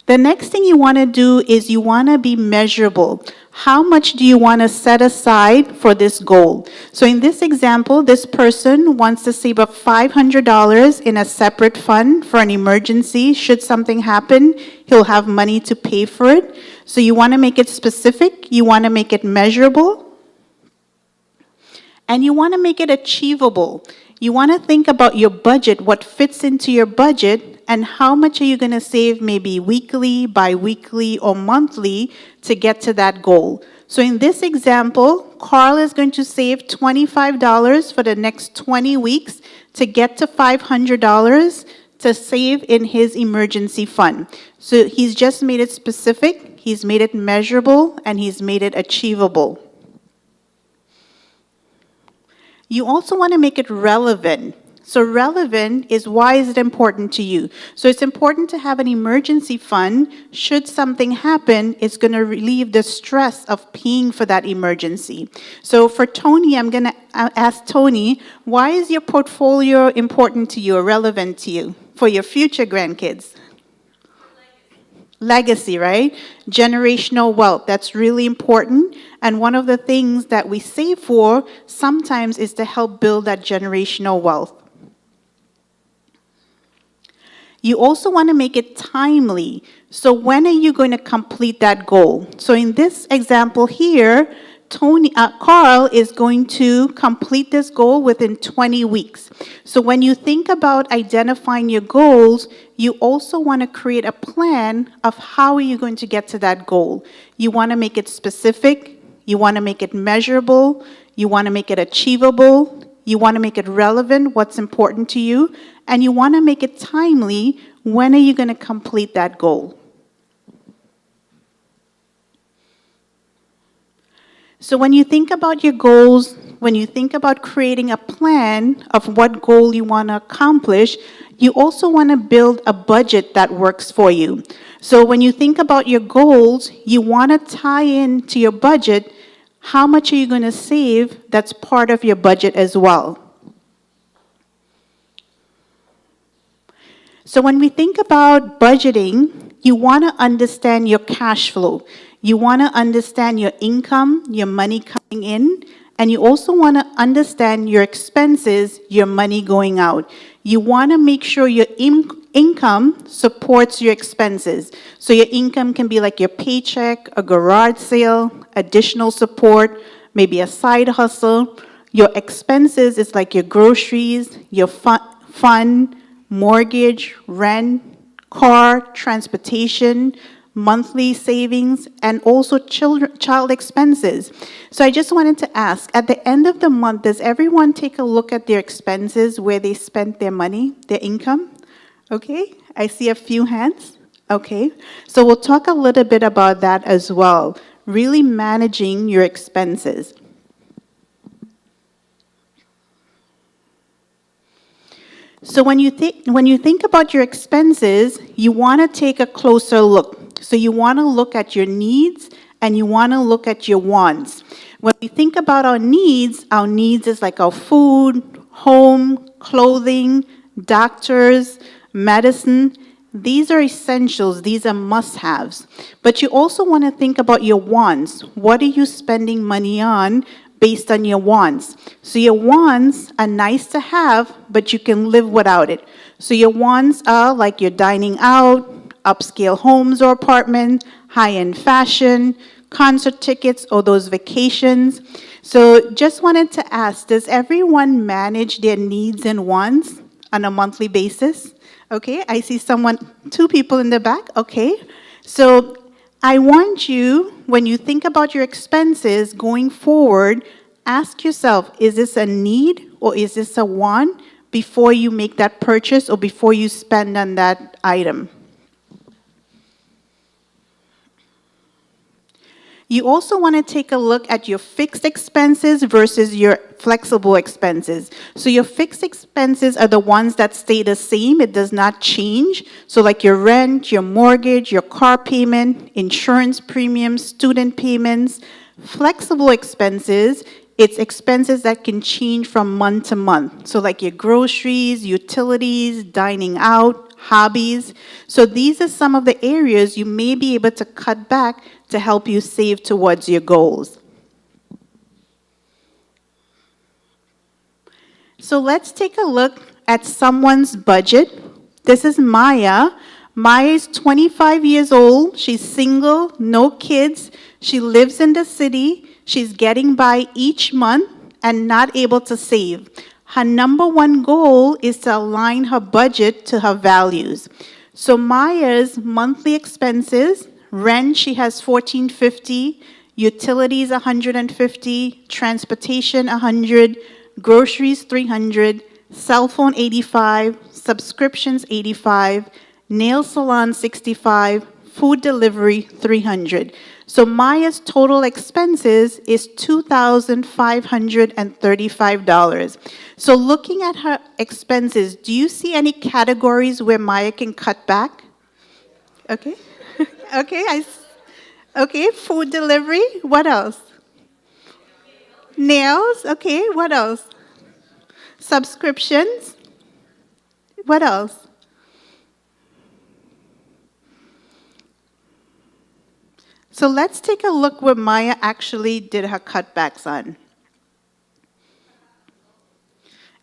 The next thing you want to do is you want to be measurable. How much do you want to set aside for this goal? So in this example, this person wants to save up $500 in a separate fund for an emergency. Should something happen, he'll have money to pay for it. So you want to make it specific, you want to make it measurable, and you want to make it achievable. You want to think about your budget, what fits into your budget, and how much are you going to save maybe weekly, bi-weekly, or monthly to get to that goal. So in this example, Carl is going to save $25 for the next 20 weeks to get to $500 to save in his emergency fund. So he's just made it specific, he's made it measurable, and he's made it achievable. You also want to make it relevant. So relevant is why is it important to you? So it's important to have an emergency fund. Should something happen, it's going to relieve the stress of paying for that emergency. So for Tony, I'm going to ask Tony, why is your portfolio important to you or relevant to you for your future grandkids? Legacy, right? Generational wealth, that's really important. And one of the things that we save for sometimes is to help build that generational wealth. You also want to make it timely. So when are you going to complete that goal? So in this example here, Carl is going to complete this goal within 20 weeks. So when you think about identifying your goals, you also want to create a plan of how are you going to get to that goal. You want to make it specific, you want to make it measurable, you want to make it achievable, you want to make it relevant, what's important to you, and you want to make it timely. When are you going to complete that goal? So when you think about your goals, when you think about creating a plan of what goal you want to accomplish, you also want to build a budget that works for you. So when you think about your goals, you want to tie into your budget, how much are you going to save that's part of your budget as well. So when we think about budgeting, you want to understand your cash flow. You want to understand your income, your money coming in, and you also want to understand your expenses, your money going out. You want to make sure your income supports your expenses. So your income can be like your paycheck, a garage sale, additional support, maybe a side hustle. Your expenses is like your groceries, your fund, mortgage, rent, car, transportation, monthly savings, and also child expenses. So I just wanted to ask, at the end of the month, does everyone take a look at their expenses, where they spent their money, their income? Okay, I see a few hands. Okay, so we'll talk a little bit about that as well, really managing your expenses. So when you think about your expenses, you want to take a closer look. So you want to look at your needs and you want to look at your wants. When we think about our needs is like our food, home, clothing, doctors, medicine. These are essentials, these are must-haves. But you also want to think about your wants. What are you spending money on based on your wants? So your wants are nice to have, but you can live without it. So your wants are like your dining out, upscale homes or apartments, high-end fashion, concert tickets, or those vacations. So just wanted to ask, does everyone manage their needs and wants on a monthly basis? Okay, I see two people in the back. Okay, so I want you, when you think about your expenses going forward, ask yourself, is this a need or is this a want before you make that purchase or before you spend on that item? You also want to take a look at your fixed expenses versus your flexible expenses. So your fixed expenses are the ones that stay the same. It does not change. So like your rent, your mortgage, your car payment, insurance premiums, student payments. Flexible expenses, it's expenses that can change from month to month. So like your groceries, utilities, dining out, hobbies. So these are some of the areas you may be able to cut back to help you save towards your goals. So let's take a look at someone's budget. This is Maya. Maya is 25 years old. She's single, no kids. She lives in the city. She's getting by each month and not able to save. Her number one goal is to align her budget to her values. So Maya's monthly expenses, rent, she has $1,450, utilities $150, transportation $100, groceries $300, cell phone $85, subscriptions $85, nail salon $65, food delivery, $300. So Maya's total expenses is $2,535. So looking at her expenses, do you see any categories where Maya can cut back? Okay. Okay, okay, food delivery. What else? Nails. Okay, what else? Subscriptions. What else? So let's take a look where Maya actually did her cutbacks on.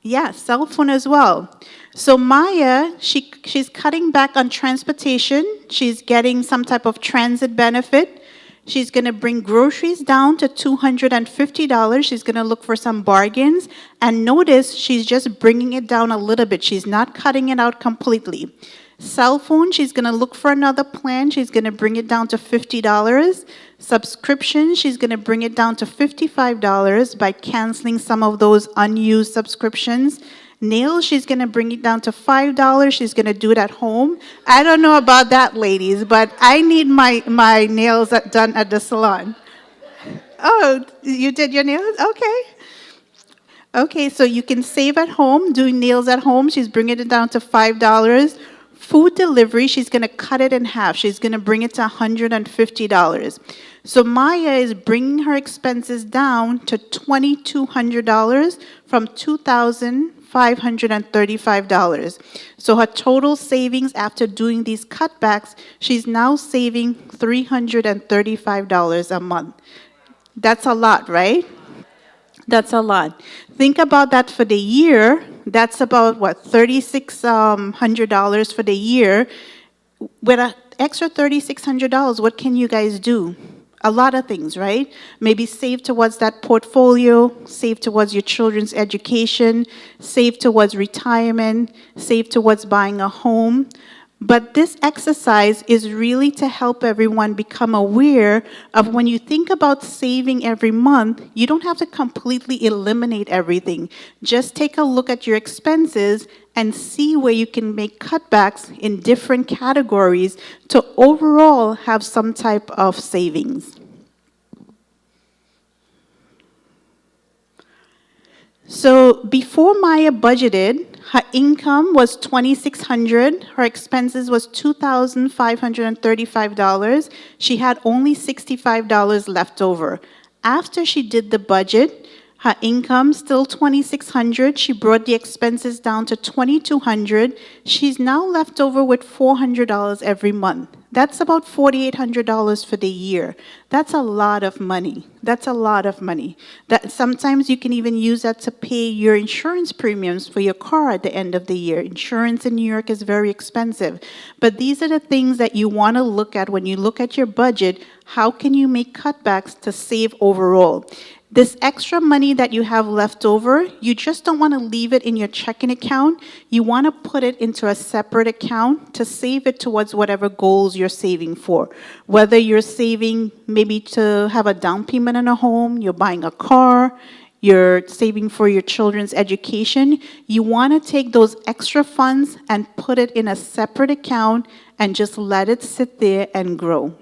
Yeah, cell phone as well. So Maya, she's cutting back on transportation. She's getting some type of transit benefit. She's going to bring groceries down to $250. She's going to look for some bargains. And notice she's just bringing it down a little bit. She's not cutting it out completely. Cell phone, she's going to look for another plan. She's going to bring it down to $50. Subscription, she's going to bring it down to $55 by canceling some of those unused subscriptions. Nails, she's going to bring it down to $5. She's going to do it at home. I don't know about that, ladies, but I need my nails done at the salon. Oh, you did your nails? Okay. Okay, so you can save at home, doing nails at home. She's bringing it down to $5. Food delivery, she's going to cut it in half. She's going to bring it to $150. So Maya is bringing her expenses down to $2,200 from $2,535. So her total savings after doing these cutbacks, she's now saving $335 a month. That's a lot, right? That's a lot. Think about that for the year. That's about, what, $3,600 for the year. With an extra $3,600, what can you guys do? A lot of things, right? Maybe save towards that portfolio, save towards your children's education, save towards retirement, save towards buying a home. But this exercise is really to help everyone become aware of when you think about saving every month, you don't have to completely eliminate everything. Just take a look at your expenses and see where you can make cutbacks in different categories to overall have some type of savings. So before Maya budgeted, her income was $2,600. Her expenses was $2,535. She had only $65 left over. After she did the budget, her income still $2,600. She brought the expenses down to $2,200. She's now left over with $400 every month. That's about $4,800 for the year. That's a lot of money. That's a lot of money. That sometimes you can even use that to pay your insurance premiums for your car at the end of the year. Insurance in New York is very expensive. But these are the things that you want to look at when you look at your budget. How can you make cutbacks to save overall? This extra money that you have left over, you just don't want to leave it in your checking account. You want to put it into a separate account to save it towards whatever goals you're saving for. Whether you're saving maybe to have a down payment on a home, you're buying a car, you're saving for your children's education, you want to take those extra funds and put it in a separate account and just let it sit there and grow.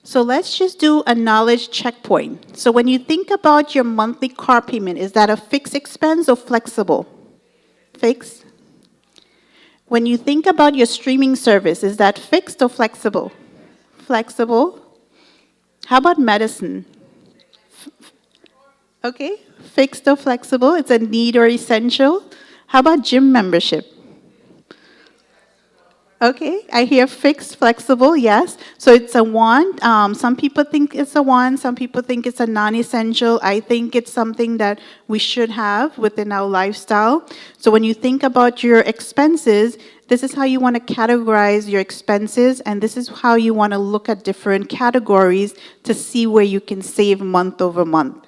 So let's just do a knowledge checkpoint. So when you think about your monthly car payment, is that a fixed expense or flexible? Fixed. When you think about your streaming service, is that fixed or flexible? Flexible. How about medicine? Okay, fixed or flexible, it's a need or essential. How about gym membership? Okay, I hear fixed, flexible, yes. So it's a want. Some people think it's a want. Some people think it's a non-essential. I think it's something that we should have within our lifestyle. So when you think about your expenses, this is how you want to categorize your expenses, and this is how you want to look at different categories to see where you can save month over month.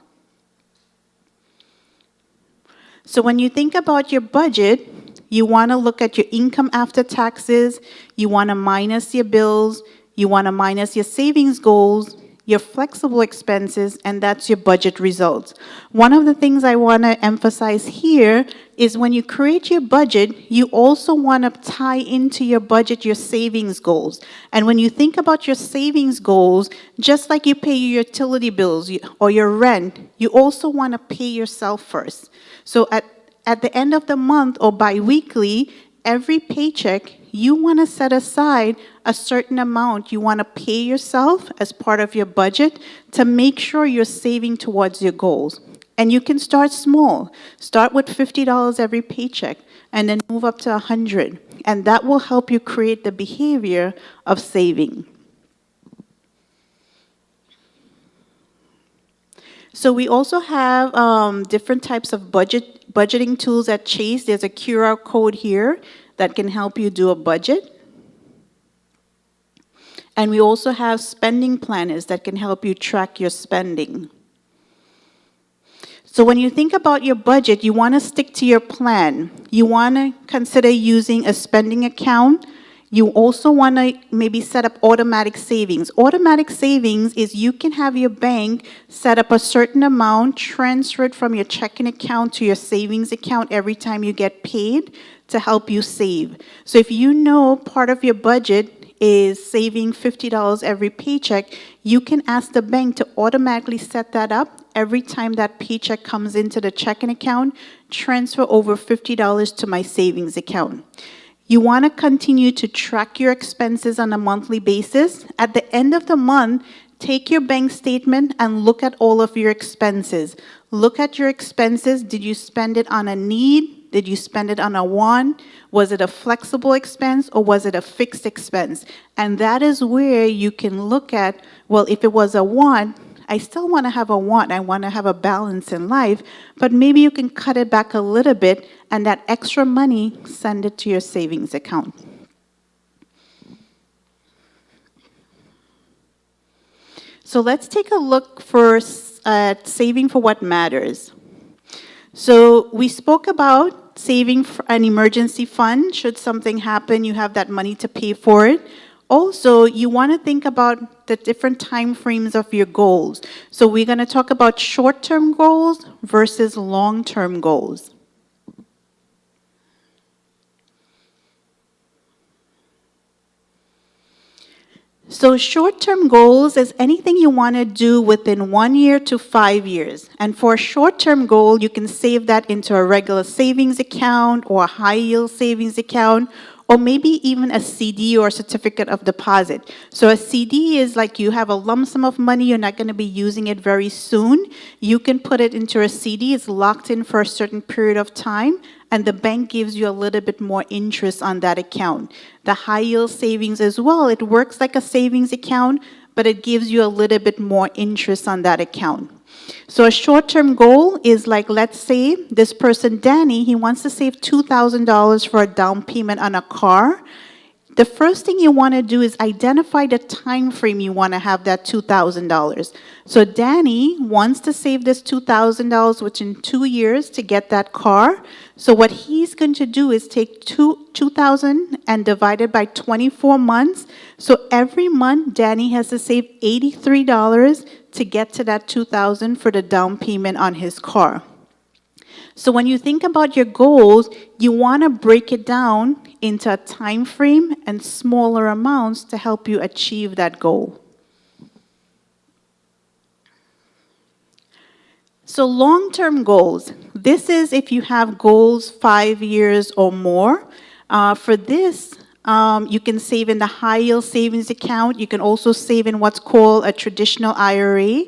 So when you think about your budget, you want to look at your income after taxes, you want to minus your bills, you want to minus your savings goals, your flexible expenses, and that's your budget results. One of the things I want to emphasize here is when you create your budget, you also want to tie into your budget your savings goals. And when you think about your savings goals, just like you pay your utility bills or your rent, you also want to pay yourself first. So at the end of the month or biweekly, every paycheck, you want to set aside a certain amount you want to pay yourself as part of your budget to make sure you're saving towards your goals. And you can start small. Start with $50 every paycheck and then move up to $100. And that will help you create the behavior of saving. So we also have different types of budgeting tools at Chase. There's a QR code here that can help you do a budget. And we also have spending planners that can help you track your spending. So when you think about your budget, you want to stick to your plan. You want to consider using a spending account. You also want to maybe set up automatic savings. Automatic savings is you can have your bank set up a certain amount, transfer it from your checking account to your savings account every time you get paid to help you save. So if you know part of your budget is saving $50 every paycheck, you can ask the bank to automatically set that up every time that paycheck comes into the checking account, transfer over $50 to my savings account. You want to continue to track your expenses on a monthly basis. At the end of the month, take your bank statement and look at all of your expenses. Look at your expenses. Did you spend it on a need? Did you spend it on a want? Was it a flexible expense or was it a fixed expense? And that is where you can look at, well, if it was a want, I still want to have a want. I want to have a balance in life, but maybe you can cut it back a little bit and that extra money, send it to your savings account. So let's take a look first at saving for what matters. So we spoke about saving for an emergency fund. Should something happen, you have that money to pay for it. Also, you want to think about the different time frames of your goals. So we're going to talk about short-term goals versus long-term goals. So short-term goals is anything you want to do within 1 year to 5 years. And for a short-term goal, you can save that into a regular savings account or a high-yield savings account, or maybe even a CD or a certificate of deposit. So a CD is like you have a lump sum of money, you're not going to be using it very soon. You can put it into a CD, it's locked in for a certain period of time, and the bank gives you a little bit more interest on that account. The high yield savings as well, it works like a savings account, but it gives you a little bit more interest on that account. So a short-term goal is like, let's say this person, Danny, he wants to save $2,000 for a down payment on a car. The first thing you want to do is identify the time frame you want to have that $2,000. So Danny wants to save this $2,000 within 2 years to get that car. So what he's going to do is take $2,000 and divide it by 24 months. So every month, Danny has to save $83 to get to that $2,000 for the down payment on his car. So when you think about your goals, you want to break it down into a time frame and smaller amounts to help you achieve that goal. So long-term goals. This is if you have goals 5 years or more. For this, you can save in the high-yield savings account. You can also save in what's called a traditional IRA.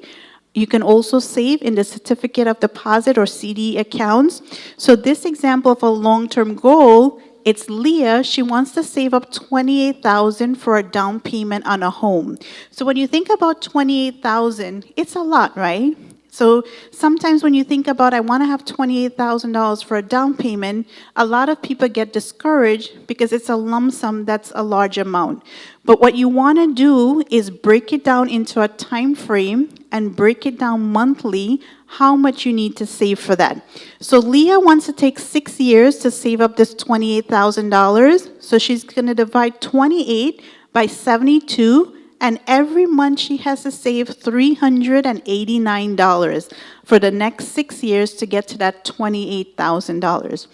You can also save in the certificate of deposit or CD accounts. So this example of a long-term goal, it's Leah. She wants to save up $28,000 for a down payment on a home. So when you think about $28,000, it's a lot, right? So sometimes when you think about, I want to have $28,000 for a down payment, a lot of people get discouraged because it's a lump sum that's a large amount. But what you want to do is break it down into a time frame and break it down monthly, how much you need to save for that. So Leah wants to take 6 years to save up this $28,000. So she's going to divide 28 by 72, and every month she has to save $389 for the next 6 years to get to that $28,000.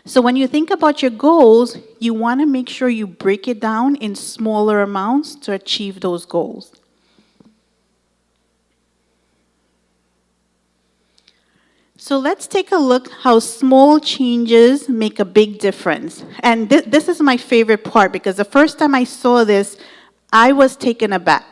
So when you think about your goals, you want to make sure you break it down in smaller amounts to achieve those goals. So let's take a look how small changes make a big difference. And this is my favorite part because the first time I saw this, I was taken aback.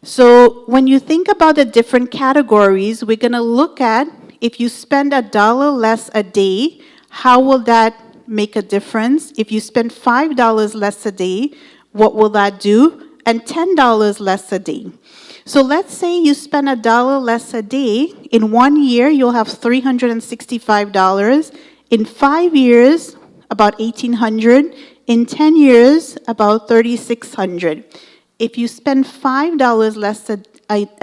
So when you think about the different categories, we're going to look at if you spend $1 less a day, how will that make a difference? If you spend $5 less a day, what will that do? And $10 less a day. So let's say you spend $1 less a day. In 1 year, you'll have $365. In 5 years, about $1,800. In 10 years, about $3,600. If you spend $5 less a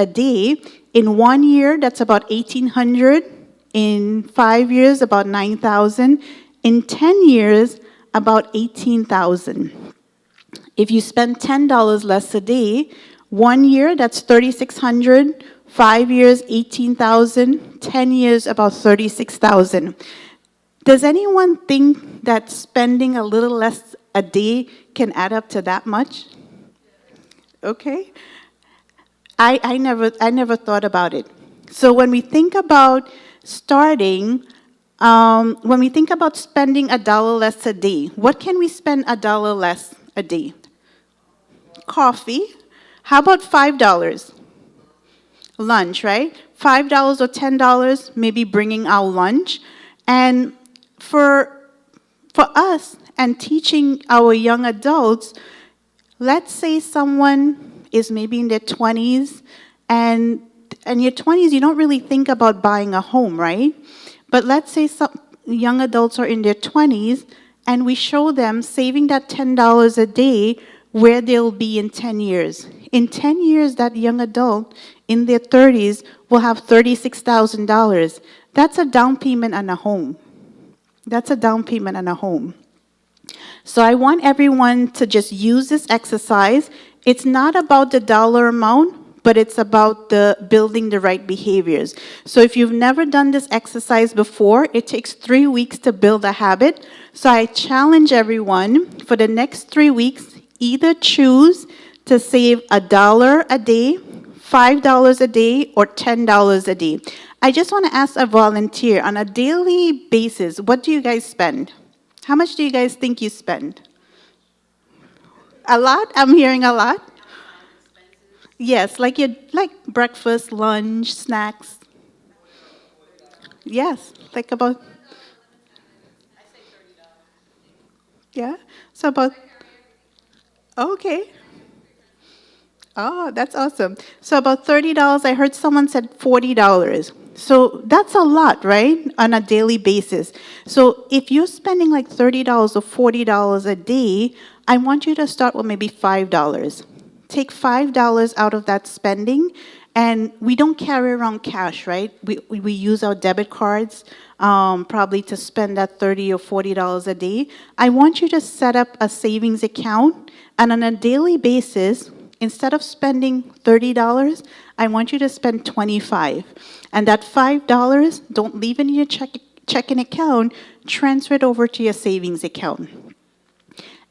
day, in 1 year, that's about $1,800. In 5 years, about $9,000. In 10 years, about $18,000. If you spend $10 less a day, 1 year, that's $3,600. 5 years, $18,000. 10 years, about $36,000. Does anyone think that spending a little less a day can add up to that much? Okay. I never thought about it. So when we think about starting, when we think about spending $1 less a day, what can we spend $1 less a day? Coffee. How about $5? Lunch, right? $5 or $10, maybe bringing our lunch. And for us and teaching our young adults, let's say someone is maybe in their 20s, and in your 20s, you don't really think about buying a home, right? But let's say some young adults are in their 20s, and we show them saving that $10 a day where they'll be in 10 years. In 10 years, that young adult in their 30s will have $36,000. That's a down payment on a home. That's a down payment on a home. So I want everyone to just use this exercise. It's not about the dollar amount, but it's about building the right behaviors. So if you've never done this exercise before, it takes 3 weeks to build a habit. So I challenge everyone for the next 3 weeks, either choose to save $1 a day, $5 a day, or $10 a day. I just want to ask a volunteer, on a daily basis, what do you guys spend? How much do you guys think you spend? A lot? I'm hearing a lot. Yes, like breakfast, lunch, snacks. Yes, like about. Yeah, so about. Okay. Oh, that's awesome. So about $30. I heard someone said $40. So that's a lot, right, on a daily basis. So if you're spending like $30 or $40 a day, I want you to start with maybe $5. Take $5 out of that spending, and we don't carry around cash, right? We use our debit cards probably to spend that $30 or $40 a day. I want you to set up a savings account, and on a daily basis, instead of spending $30, I want you to spend $25. And that $5, don't leave it in your checking account, transfer it over to your savings account.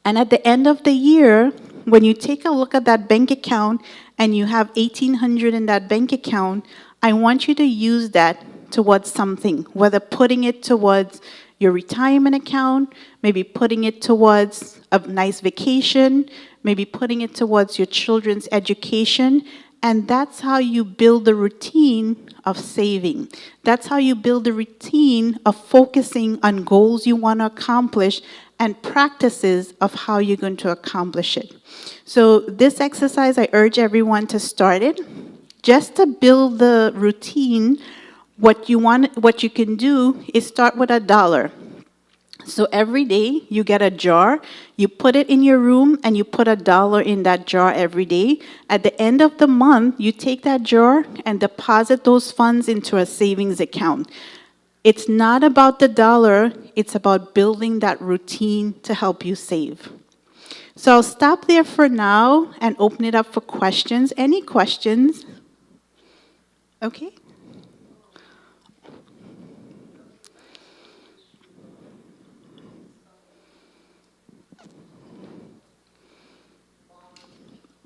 And at the end of the year, when you take a look at that bank account and you have $1,800 in that bank account, I want you to use that towards something, whether putting it towards your retirement account, maybe putting it towards a nice vacation, maybe putting it towards your children's education. And that's how you build the routine of saving. That's how you build the routine of focusing on goals you want to accomplish and practices of how you're going to accomplish it. So this exercise, I urge everyone to start it. Just to build the routine, what you can do is start with $1. So every day you get a jar, you put it in your room, and you put $1 in that jar every day. At the end of the month, you take that jar and deposit those funds into a savings account. It's not about the dollar, it's about building that routine to help you save. So I'll stop there for now and open it up for questions. Any questions? Okay.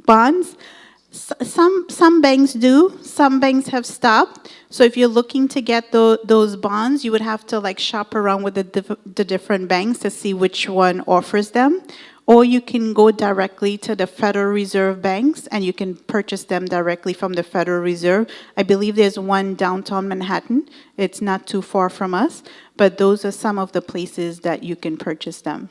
Bonds? Some banks do. Some banks have stopped. So if you're looking to get those bonds, you would have to like shop around with the different banks to see which one offers them. Or you can go directly to the Federal Reserve banks and you can purchase them directly from the Federal Reserve. I believe there's one downtown Manhattan. It's not too far from us, but those are some of the places that you can purchase them.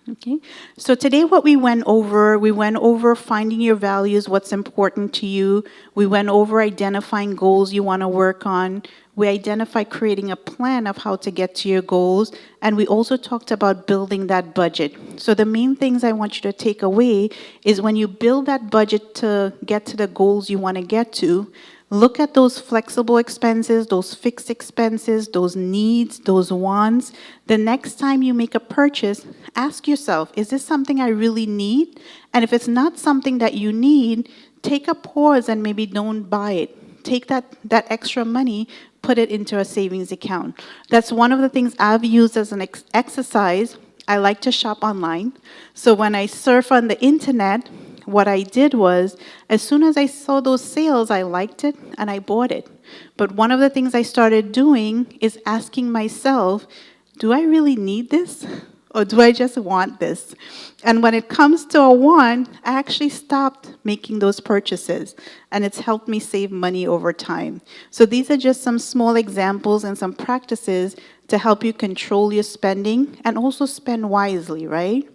Okay, so today what we went over finding your values, what's important to you. We went over identifying goals you want to work on. We identified creating a plan of how to get to your goals. And we also talked about building that budget. So the main things I want you to take away is when you build that budget to get to the goals you want to get to, look at those flexible expenses, those fixed expenses, those needs, those wants. The next time you make a purchase, ask yourself, is this something I really need? And if it's not something that you need, take a pause and maybe don't buy it. Take that extra money, put it into a savings account. That's one of the things I've used as an exercise. I like to shop online. So when I surf on the internet, what I did was, as soon as I saw those sales, I liked it and I bought it. But one of the things I started doing is asking myself, do I really need this? Or do I just want this? And when it comes to a want, I actually stopped making those purchases. And it's helped me save money over time. So these are just some small examples and some practices to help you control your spending and also spend wisely, right?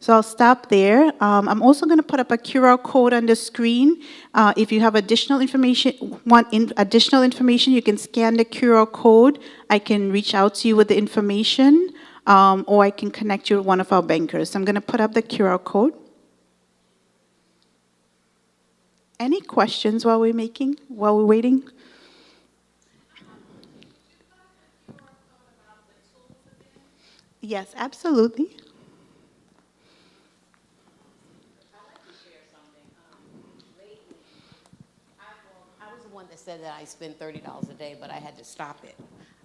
So I'll stop there. I'm also going to put up a QR code on the screen. If you have additional information, you can scan the QR code. I can reach out to you with the information, or I can connect you with one of our bankers. So I'm going to put up the QR code. Any questions while we're waiting? Yes, absolutely. I was the one that said that I spend $30 a day, but I had to stop it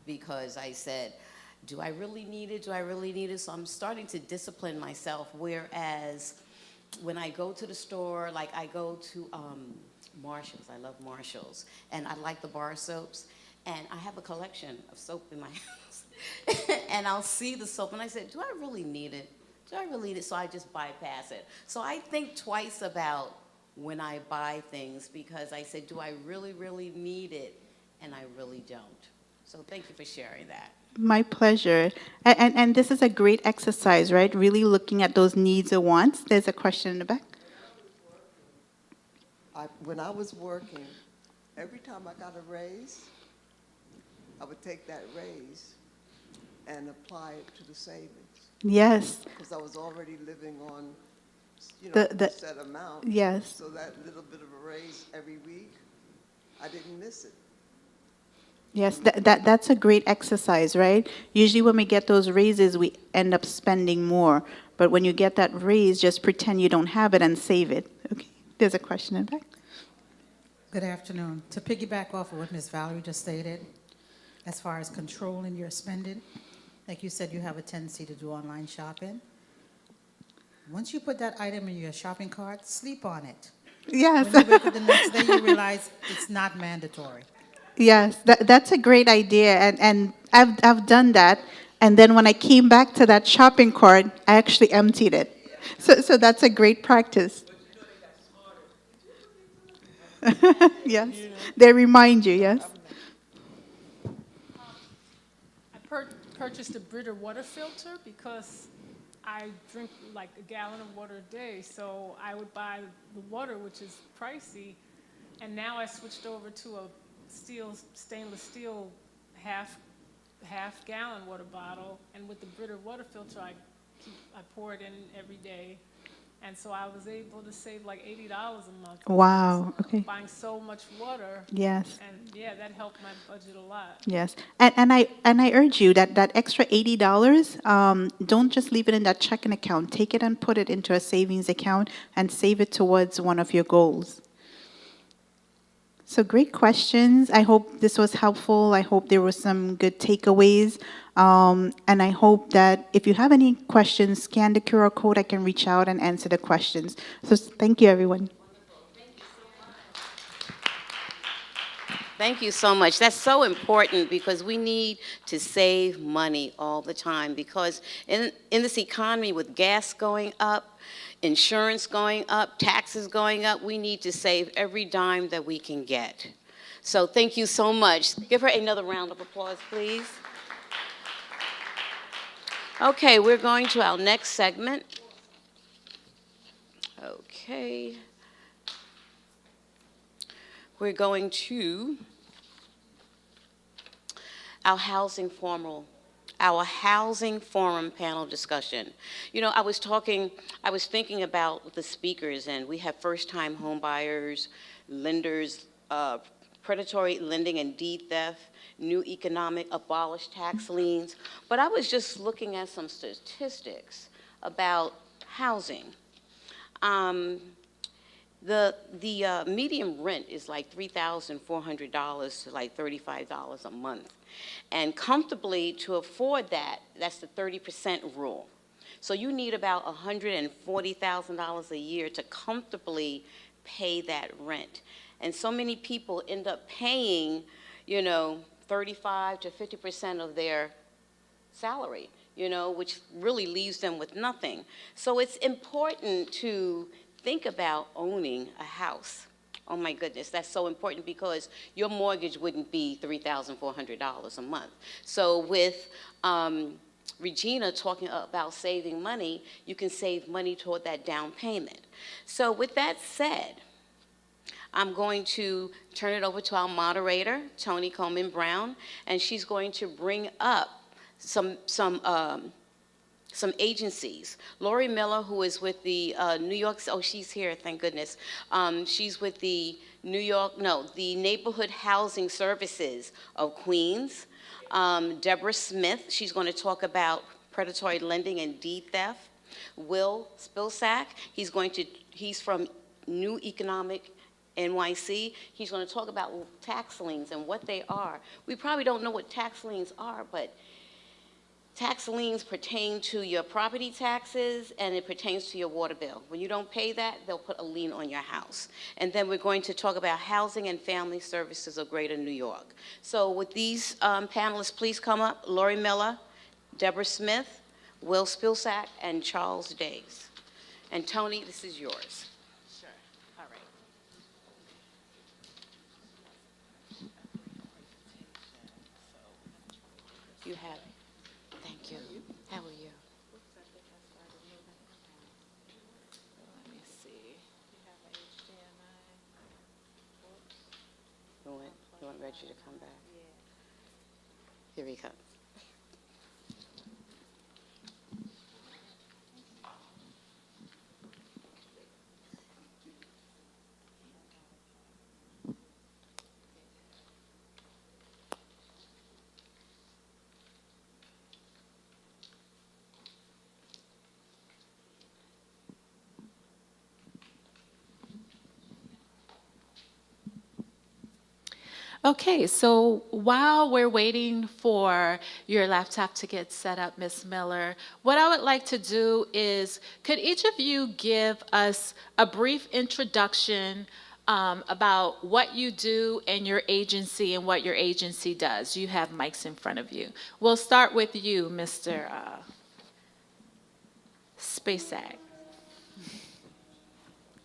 because I said, do I really need it? Do I really need it? So I'm starting to discipline myself, whereas when I go to the store, like I go to Marshall's, I love Marshall's, and I like the bar soaps, and I have a collection of soap in my house. And I'll see the soap, and I said, do I really need it? Do I really need it? So I just bypass it. So I think twice about when I buy things because I said, do I really, really need it? And I really don't. So thank you for sharing that. My pleasure. And this is a great exercise, right? Really looking at those needs or wants. There's a question in the back. When I was working, every time I got a raise, I would take that raise and apply it to the savings. Yes. Because I was already living on, The a set amount. yes. So that little bit of a raise every week, I didn't miss it. Yes, that's a great exercise, right? Usually when we get those raises, we end up spending more. But when you get that raise, just pretend you don't have it and save it. Okay, there's a question in the back. Good afternoon. To piggyback off of what Ms. Valerie just stated, as far as controlling your spending, like you said, you have a tendency to do online shopping. Once you put that item in your shopping cart, sleep on it. Yes. When you wake up the next day, you realize it's not mandatory. Yes, that's a great idea, and I've done that. And then when I came back to that shopping cart, I actually emptied it. So that's a great practice. Yes, they remind you. Yes. I purchased a Brita water filter because I drink like a gallon of water a day, so I would buy the water, which is pricey, and now I switched over to a stainless steel half gallon water bottle, and with the Brita water filter I pour it in every day, And so I was able to save like $80 a month. Wow, okay. Buying so much water. Yes. And yeah, that helped my budget a lot. Yes, and I urge you that extra $80, don't just leave it in that checking account. Take it and put it into a savings account and save it towards one of your goals. So great questions. I hope this was helpful. I hope there were some good takeaways. And I hope that if you have any questions, scan the QR code. I can reach out and answer the questions. So thank you, everyone. Thank you so much. That's so important because we need to save money all the time because in this economy with gas going up, insurance going up, taxes going up, we need to save every dime that we can get. So thank you so much. Give her another round of applause, please. Okay, we're going to our next segment. Okay. We're going to our housing forum panel discussion. You know, I was thinking about the speakers, and we have first-time home buyers, lenders, predatory lending and deed theft, new economic, abolished tax liens. But I was just looking at some statistics about housing. The median rent is like $3,400 to like $35 a month. And comfortably to afford that, that's the 30% rule. So you need about $140,000 a year to comfortably pay that rent. And so many people end up paying, you know, 35 to 50% of their salary, you know, which really leaves them with nothing. So it's important to think about owning a house. Oh my goodness, that's so important because your mortgage wouldn't be $3,400 a month. So with Regina talking about saving money, you can save money toward that down payment. So with that said, I'm going to turn it over to our moderator, Toni Coleman Brown, and she's going to bring up some agencies. Lori Miller, who is with the New York, oh, she's here, thank goodness. She's with the the Neighborhood Housing Services of Queens. Deborah Smith, she's going to talk about predatory lending and deed theft. Will Spilsack, he's from New Economic NYC. He's going to talk about tax liens and what they are. We probably don't know what tax liens are, but tax liens pertain to your property taxes and it pertains to your water bill. When you don't pay that, they'll put a lien on your house. And then we're going to talk about Housing and Family Services of Greater New York. So with these panelists, please come up. Lori Miller, Deborah Smith, Will Spilsack, and Charles Days. And Toni, this is yours. Sure. All right. You have it. Thank you. How are you? Let me see. You want Reggie to come back? Yeah. Here he comes. Okay, so while we're waiting for your laptop to get set up, Ms. Miller, what I would like to do is, could each of you give us a brief introduction about what you do and your agency and what your agency does? You have mics in front of you. We'll start with you, Mr. Spacek.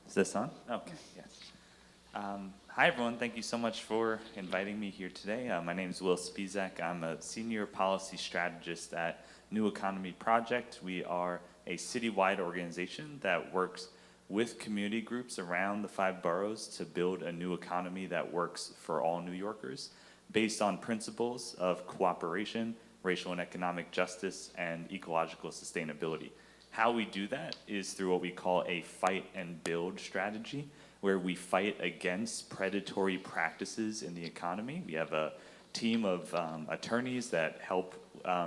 Is this on? Okay, yes. Hi, everyone. Thank you so much for inviting me here today. My name is Will Spizak. I'm a senior policy strategist at New Economy Project. We are a citywide organization that works with community groups around the 5 boroughs to build a new economy that works for all New Yorkers based on principles of cooperation, racial and economic justice, and ecological sustainability. How we do that is through what we call a fight and build strategy, where we fight against predatory practices in the economy. We have a team of attorneys that help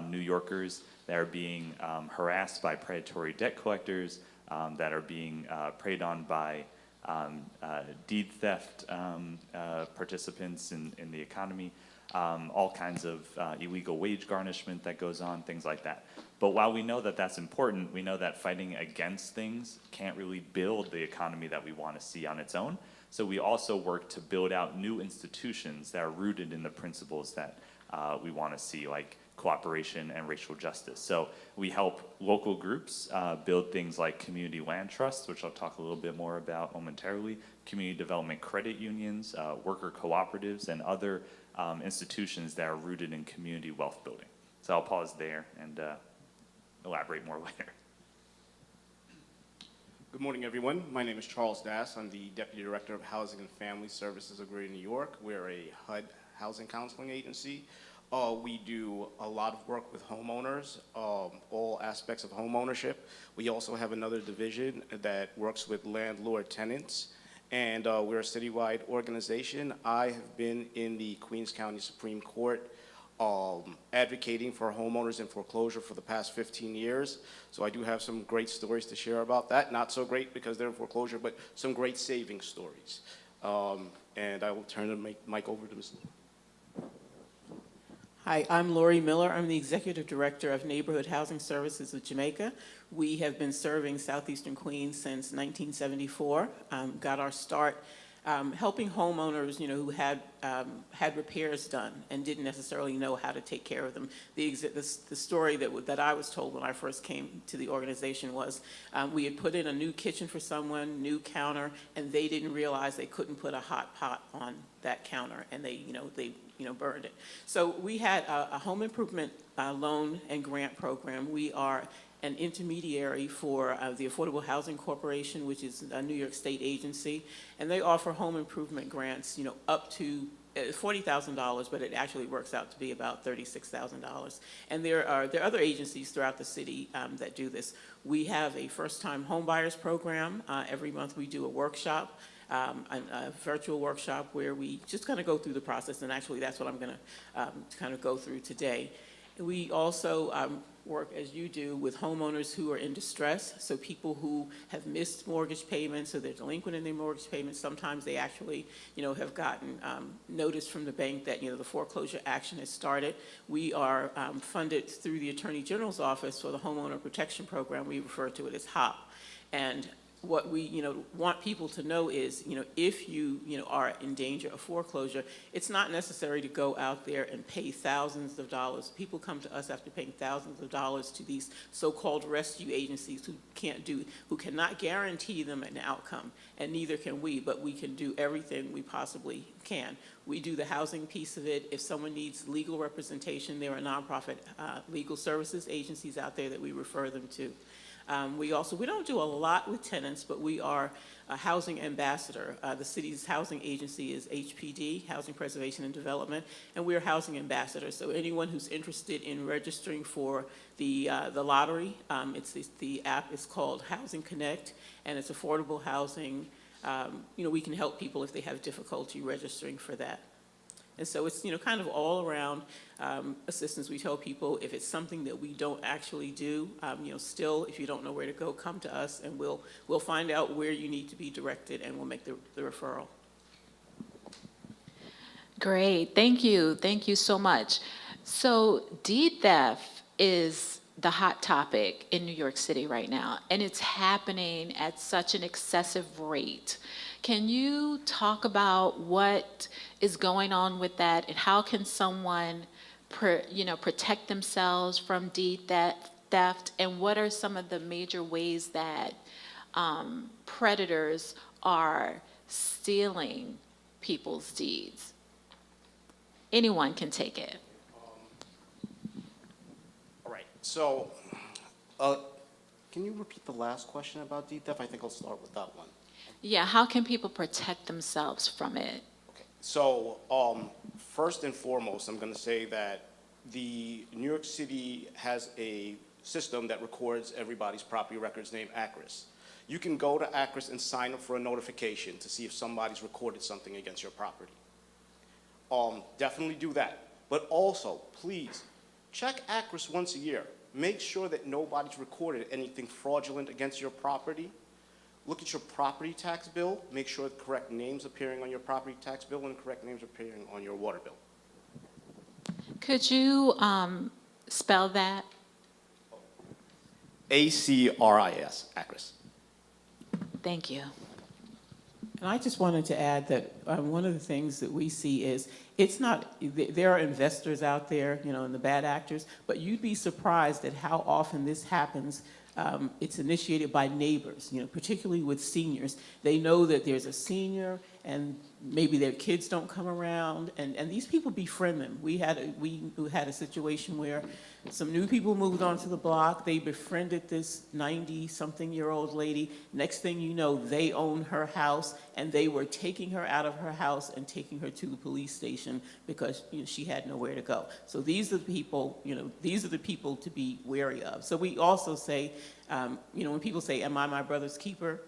New Yorkers that are being harassed by predatory debt collectors, that are being preyed on by deed theft participants in the economy, all kinds of illegal wage garnishment that goes on, things like that. But while we know that that's important, we know that fighting against things can't really build the economy that we want to see on its own. So we also work to build out new institutions that are rooted in the principles that we want to see, like cooperation and racial justice. So we help local groups build things like community land trusts, which I'll talk a little bit more about momentarily, community development credit unions, worker cooperatives, and other institutions that are rooted in community wealth building. So I'll pause there and elaborate more later. Good morning, everyone. My name is Charles Dass. I'm the Deputy Director of Housing and Family Services of Greater New York. We're a HUD housing counseling agency. We do a lot of work with homeowners, all aspects of home ownership. We also have another division that works with landlord tenants, and we're a citywide organization. I have been in the Queens County Supreme Court advocating for homeowners in foreclosure for the past 15 years. So I do have some great stories to share about that. Not so great because they're in foreclosure, but some great saving stories. And I will turn the mic over to Ms. Hi, I'm Lori Miller. I'm the Executive Director of Neighborhood Housing Services of Jamaica. We have been serving Southeastern Queens since 1974. Got our start helping homeowners, who had repairs done and didn't necessarily know how to take care of them. The story that I was told when I first came to the organization was we had put in a new kitchen for someone, new counter, and they didn't realize they couldn't put a hot pot on that counter, and they burned it. So we had a home improvement loan and grant program. We are an intermediary for the Affordable Housing Corporation, which is a New York State agency, and they offer home improvement grants, up to $40,000, but it actually works out to be about $36,000. And there are other agencies throughout the city that do this. We have a first-time home buyers program. Every month we do a workshop, a virtual workshop where we just kind of go through the process, and actually that's what I'm going to kind of go through today. We also work, as you do, with homeowners who are in distress, so people who have missed mortgage payments, so they're delinquent in their mortgage payments. Sometimes they actually, have gotten notice from the bank that, the foreclosure action has started. We are funded through the Attorney General's Office for the Homeowner Protection Program. We refer to it as HOP. And what we, want people to know is, if you, are in danger of foreclosure, it's not necessary to go out there and pay thousands of dollars. People come to us after paying thousands of dollars to these so-called rescue agencies who cannot guarantee them an outcome, and neither can we, but we can do everything we possibly can. We do the housing piece of it. If someone needs legal representation, there are nonprofit legal services agencies out there that we refer them to. We don't do a lot with tenants, but we are a housing ambassador. The city's housing agency is HPD, Housing Preservation and Development, and we're housing ambassadors. So anyone who's interested in registering for the lottery, the app is called Housing Connect, and it's affordable housing. We can help people if they have difficulty registering for that. And so it's, kind of all around assistance. We tell people if it's something that we don't actually do, still, if you don't know where to go, come to us and we'll find out where you need to be directed and we'll make the referral. Great, thank you so much. So deed theft is the hot topic in New York City right now, and it's happening at such an excessive rate. Can you talk about what is going on with that, and how can someone, protect themselves from deed theft, and what are some of the major ways that predators are stealing people's deeds? Anyone can take it. All right, so can you repeat the last question about deed theft? I think I'll start with that one. Yeah, how can people protect themselves from it? Okay, so first and foremost, I'm going to say that the New York City has a system that records everybody's property records named ACRIS. You can go to ACRIS and sign up for a notification to see if somebody's recorded something against your property. Definitely do that. But also, please, check ACRIS once a year. Make sure that nobody's recorded anything fraudulent against your property. Look at your property tax bill. Make sure the correct names appearing on your property tax bill and the correct names appearing on your water bill. Could you spell that? ACRIS, ACRIS. Thank you. And I just wanted to add that one of the things that we see is it's not, there are investors out there, you know, and the bad actors, but you'd be surprised at how often this happens. It's initiated by neighbors, you know, particularly with seniors. They know that there's a senior and maybe their kids don't come around, and these people befriend them. We had a situation where some new people moved onto the block. They befriended this 90-something-year-old lady. Next thing you know, they own her house, and they were taking her out of her house and taking her to the police station because, you know, she had nowhere to go. So these are the people, you know, these are the people to be wary of. So we also say, you know, when people say, "Am I my brother's keeper?"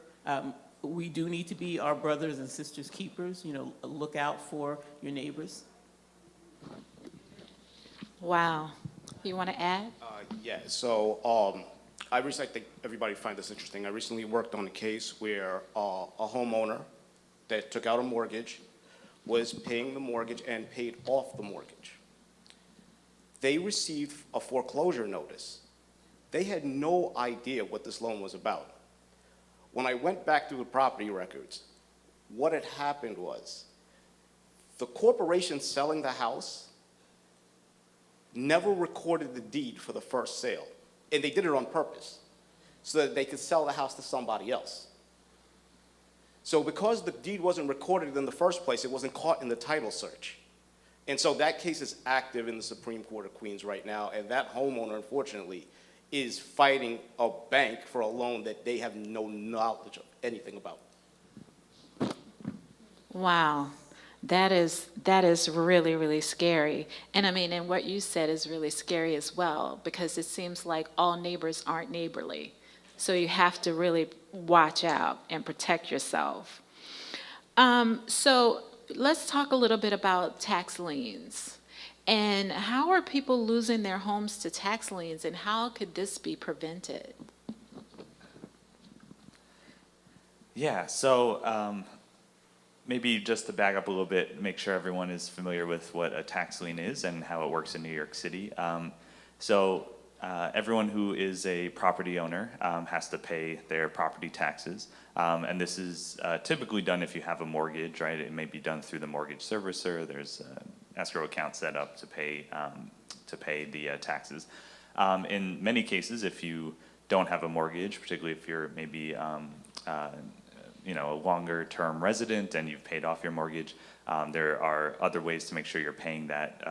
We do need to be our brothers and sisters' keepers. You know, look out for your neighbors. Wow. You want to add? Yeah, so I think everybody find this interesting. I recently worked on a case where a homeowner that took out a mortgage was paying the mortgage and paid off the mortgage. They received a foreclosure notice. They had no idea what this loan was about. When I went back through the property records, what had happened was the corporation selling the house never recorded the deed for the first sale. And they did it on purpose so that they could sell the house to somebody else. So because the deed wasn't recorded in the first place, it wasn't caught in the title search. And so that case is active in the Supreme Court of Queens right now, and that homeowner, unfortunately, is fighting a bank for a loan that they have no knowledge of anything about. Wow. That is really, really scary. And I mean, and what you said is really scary as well, because it seems like all neighbors aren't neighborly. So you have to really watch out and protect yourself. So let's talk a little bit about tax liens. And how are people losing their homes to tax liens, and how could this be prevented? Yeah, so maybe just to back up a little bit, make sure everyone is familiar with what a tax lien is and how it works in New York City. Everyone who is a property owner has to pay their property taxes. And this is typically done if you have a mortgage, right? It may be done through the mortgage servicer. There's escrow account set up to pay the taxes. In many cases, if you don't have a mortgage, particularly if you're maybe a longer-term resident and you've paid off your mortgage, there are other ways to make sure you're paying that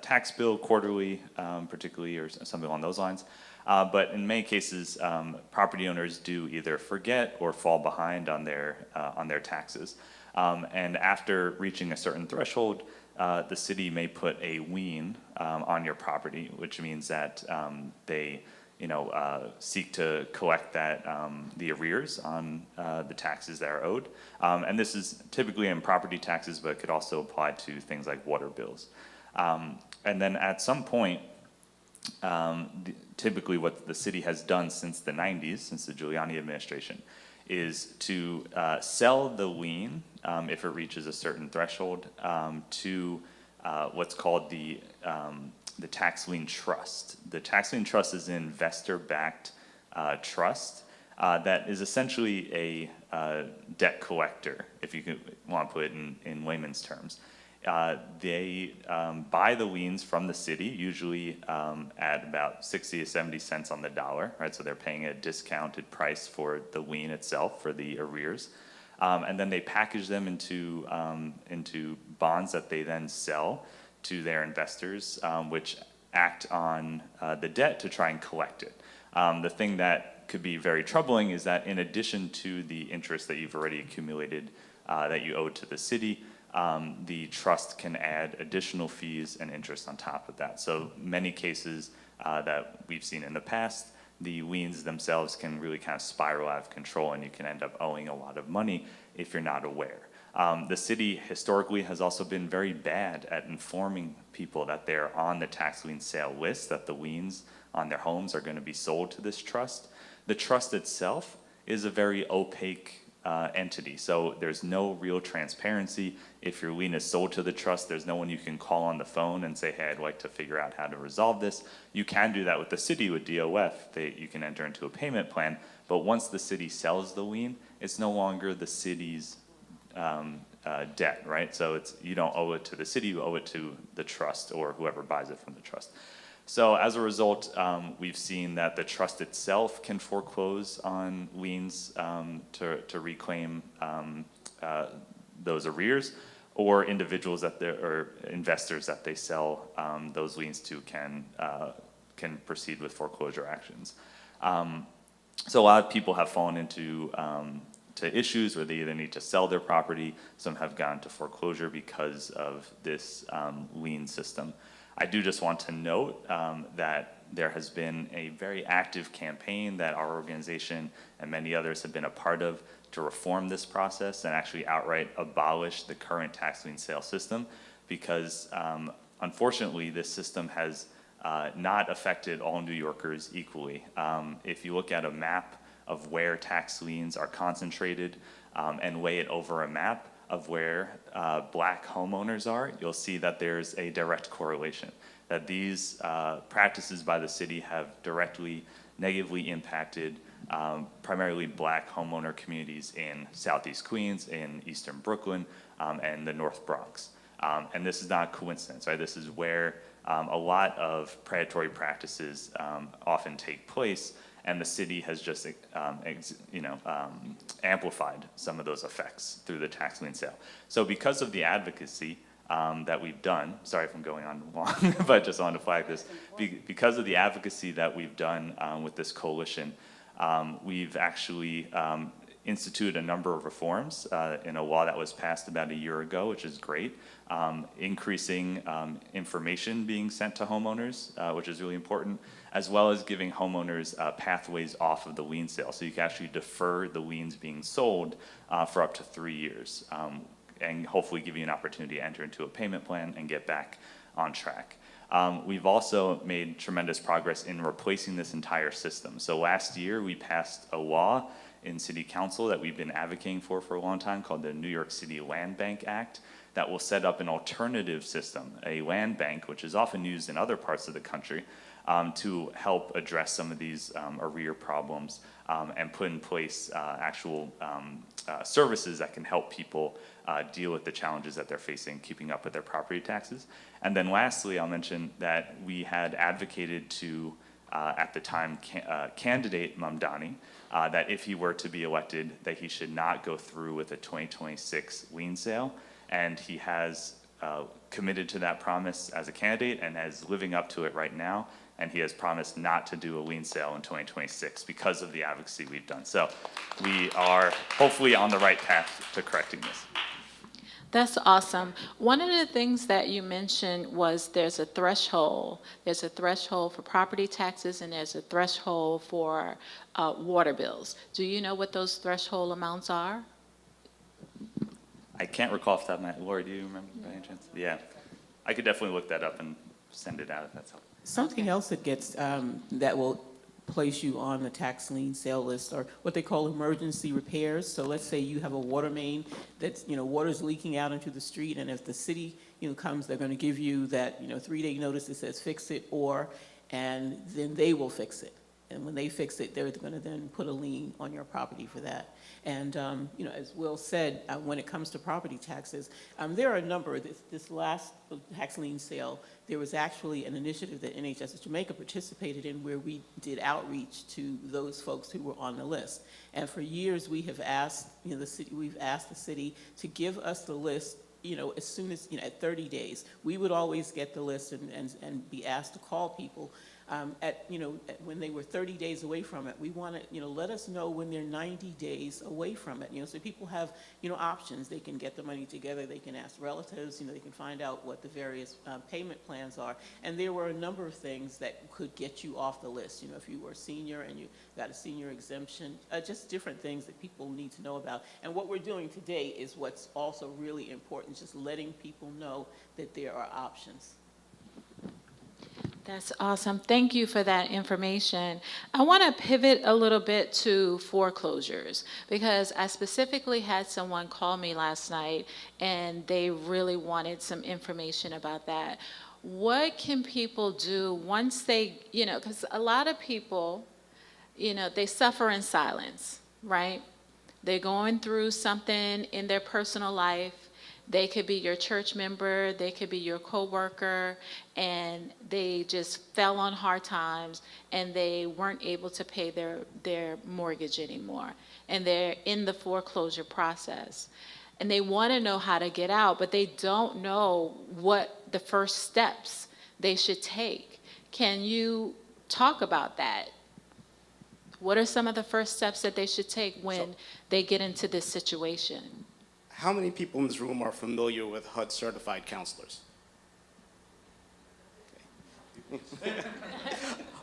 tax bill quarterly, particularly, or something along those lines. But in many cases, property owners do either forget or fall behind on their taxes. And after reaching a certain threshold, the city may put a lien on your property, which means that they seek to collect the arrears on the taxes that are owed. And this is typically in property taxes, but it could also apply to things like water bills. And then at some point, typically what the city has done since the 90s, since the Giuliani administration, is to sell the lien, if it reaches a certain threshold, to what's called the tax lien trust. The tax lien trust is an investor-backed trust that is essentially a debt collector, if you want to put it in layman's terms. They buy the liens from the city, usually at about 60 to 70 cents on the dollar, right? So they're paying a discounted price for the lien itself, for the arrears. And then they package them into bonds that they then sell to their investors, which act on the debt to try and collect it. The thing that could be very troubling is that in addition to the interest that you've already accumulated that you owe to the city, the trust can add additional fees and interest on top of that. So many cases, that we've seen in the past, the liens themselves can really kind of spiral out of control, and you can end up owing a lot of money if you're not aware. The city historically has also been very bad at informing people that they're on the tax lien sale list, that the liens on their homes are going to be sold to this trust. The trust itself is a very opaque entity, so there's no real transparency. If your lien is sold to the trust, there's no one you can call on the phone and say, hey, I'd like to figure out how to resolve this. You can do that with the city, with DOF. You can enter into a payment plan, but once the city sells the lien, it's no longer the city's debt, right? So you don't owe it to the city, you owe it to the trust or whoever buys it from the trust. So as a result, we've seen that the trust itself can foreclose on liens to reclaim those arrears, or individuals or investors that they sell those liens to can proceed with foreclosure actions. So a lot of people have fallen into to issues where they either need to sell their property, some have gone to foreclosure because of this lien system. I do just want to note that there has been a very active campaign that our organization and many others have been a part of to reform this process and actually outright abolish the current tax lien sale system, because unfortunately this system has not affected all New Yorkers equally. If you look at a map of where tax liens are concentrated and weigh it over a map of where black homeowners are, you'll see that there's a direct correlation, that these practices by the city have directly negatively impacted primarily black homeowner communities in Southeast Queens, in Eastern Brooklyn, and the North Bronx. And this is not a coincidence, right? This is where a lot of predatory practices often take place, and the city has just amplified some of those effects through the tax lien sale. So because of the advocacy that we've done, sorry if I'm going on long, but just wanted to flag this, because of the advocacy that we've done with this coalition, we've actually instituted a number of reforms in a law that was passed about a year ago, which is great, increasing information being sent to homeowners, which is really important, as well as giving homeowners pathways off of the lien sale. So you can actually defer the liens being sold for up to 3 years, and hopefully give you an opportunity to enter into a payment plan and get back on track. We've also made tremendous progress in replacing this entire system. So last year we passed a law in City Council that we've been advocating for a long time, called the New York City Land Bank Act, that will set up an alternative system, a land bank, which is often used in other parts of the country, to help address some of these arrear problems and put in place actual services that can help people deal with the challenges that they're facing keeping up with their property taxes. And then lastly, I'll mention that we had advocated to, at the time, candidate Mamdani, that if he were to be elected, that he should not go through with a 2026 lien sale. And he has committed to that promise as a candidate and is living up to it right now. And he has promised not to do a lien sale in 2026 because of the advocacy we've done. So we are hopefully on the right path to correcting this. That's awesome. One of the things that you mentioned was there's a threshold. There's a threshold for property taxes and there's a threshold for water bills. Do you know what those threshold amounts are? I can't recall off the top of my head. Laura, do you remember by any chance? Yeah. I could definitely look that up and send it out if that's helpful. Something else that gets, that will place you on the tax lien sale list are what they call emergency repairs. So let's say you have a water main that's, water's leaking out into the street, and if the city, comes, they're going to give you that, 3-day notice that says fix it, and then they will fix it. And when they fix it, they're going to then put a lien on your property for that. And, as Will said, when it comes to property taxes, there are a number. This last tax lien sale, there was actually an initiative that NHS of Jamaica participated in where we did outreach to those folks who were on the list. And for years, we have asked, we've asked the city to give us the list, as soon as, at 30 days. We would always get the list and be asked to call people. when they were 30 days away from it. We want to, let us know when they're 90 days away from it, so people have, options. They can get the money together, they can ask relatives, they can find out what the various payment plans are. And there were a number of things that could get you off the list. If you were a senior and you got a senior exemption, just different things that people need to know about. And what we're doing today is what's also really important, just letting people know that there are options. That's awesome. Thank you for that information. I want to pivot a little bit to foreclosures because I specifically had someone call me last night and they really wanted some information about that. What can people do once they, because a lot of people, they suffer in silence, right? They're going through something in their personal life. They could be your church member, they could be your coworker, and they just fell on hard times and they weren't able to pay their mortgage anymore. And they're in the foreclosure process. And they want to know how to get out, but they don't know what the first steps they should take. Can you talk about that? What are some of the first steps that they should take when they get into this situation? How many people in this room are familiar with HUD certified counselors? Okay.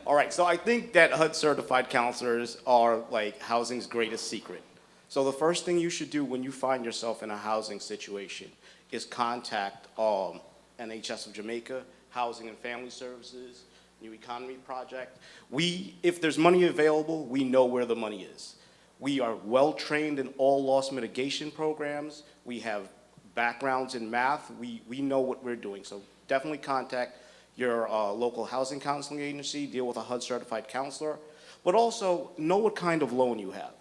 All right, so I think that HUD certified counselors are like housing's greatest secret. So the first thing you should do when you find yourself in a housing situation is contact NHS of Jamaica, Housing and Family Services, New Economy Project. If there's money available, we know where the money is. We are well-trained in all loss mitigation programs. We have backgrounds in math. We know what we're doing. So definitely contact your local housing counseling agency, deal with a HUD-certified counselor, but also know what kind of loan you have.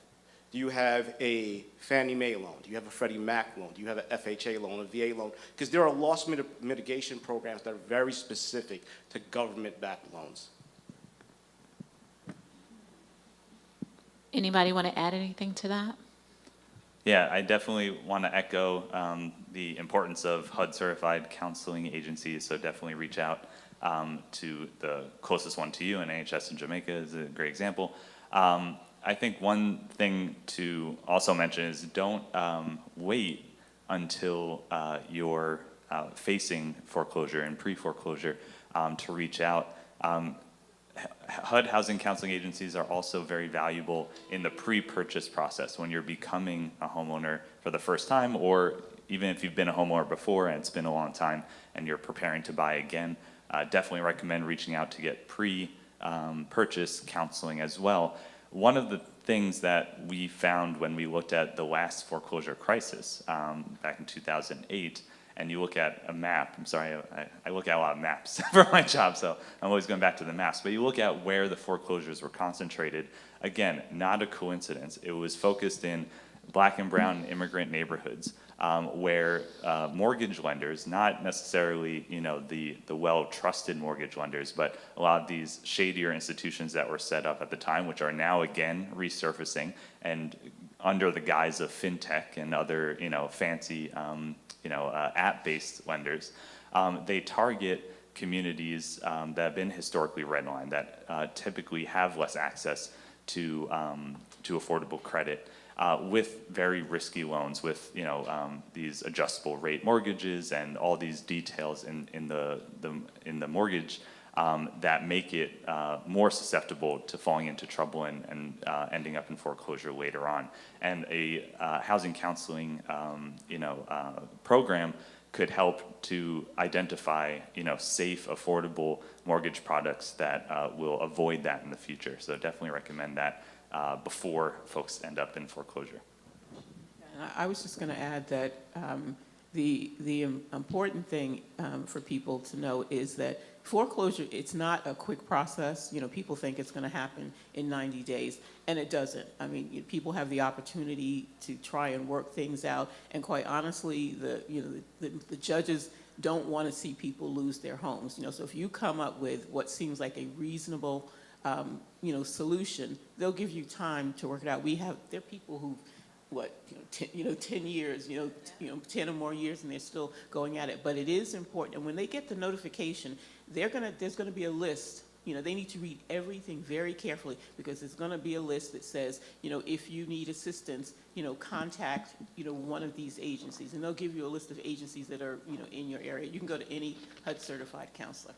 Do you have a Fannie Mae loan? Do you have a Freddie Mac loan? Do you have an FHA loan, a VA loan? Because there are loss mitigation programs that are very specific to government-backed loans. Anybody want to add anything to that? Yeah, I definitely want to echo the importance of HUD-certified counseling agencies, so definitely reach out to the closest one to you, and NHS in Jamaica is a great example. I think one thing to also mention is don't wait until you're facing foreclosure and pre-foreclosure to reach out. HUD housing counseling agencies are also very valuable in the pre-purchase process when you're becoming a homeowner for the first time, or even if you've been a homeowner before and it's been a long time and you're preparing to buy again. Definitely recommend reaching out to get pre-purchase counseling as well. One of the things that we found when we looked at the last foreclosure crisis back in 2008, and you look at a map, I'm sorry, I look at a lot of maps for my job, so I'm always going back to the maps, but you look at where the foreclosures were concentrated, again, not a coincidence. It was focused in Black and brown immigrant neighborhoods where mortgage lenders, not necessarily the well-trusted mortgage lenders, but a lot of these shadier institutions that were set up at the time, which are now again resurfacing and under the guise of fintech and other fancy app-based lenders, they target communities that have been historically redlined, that typically have less access to affordable credit, with very risky loans, with these adjustable rate mortgages and all these details in the mortgage that make it more susceptible to falling into trouble and ending up in foreclosure later on. And a housing counseling program could help to identify safe, affordable mortgage products that will avoid that in the future. So definitely recommend that before folks end up in foreclosure. And I was just going to add that the important thing for people to know is that foreclosure, it's not a quick process. People think it's going to happen in 90 days, and it doesn't. I mean, people have the opportunity to try and work things out, and quite honestly, the judges don't want to see people lose their homes. So if you come up with what seems like a reasonable solution, they'll give you time to work it out. There are people who, 10 years, 10 or more years, and they're still going at it. But it is important, and when they get the notification, there's going to be a list they need to read everything very carefully, because there's going to be a list that says, if you need assistance, contact, one of these agencies. And they'll give you a list of agencies that are, in your area. You can go to any HUD certified counselor.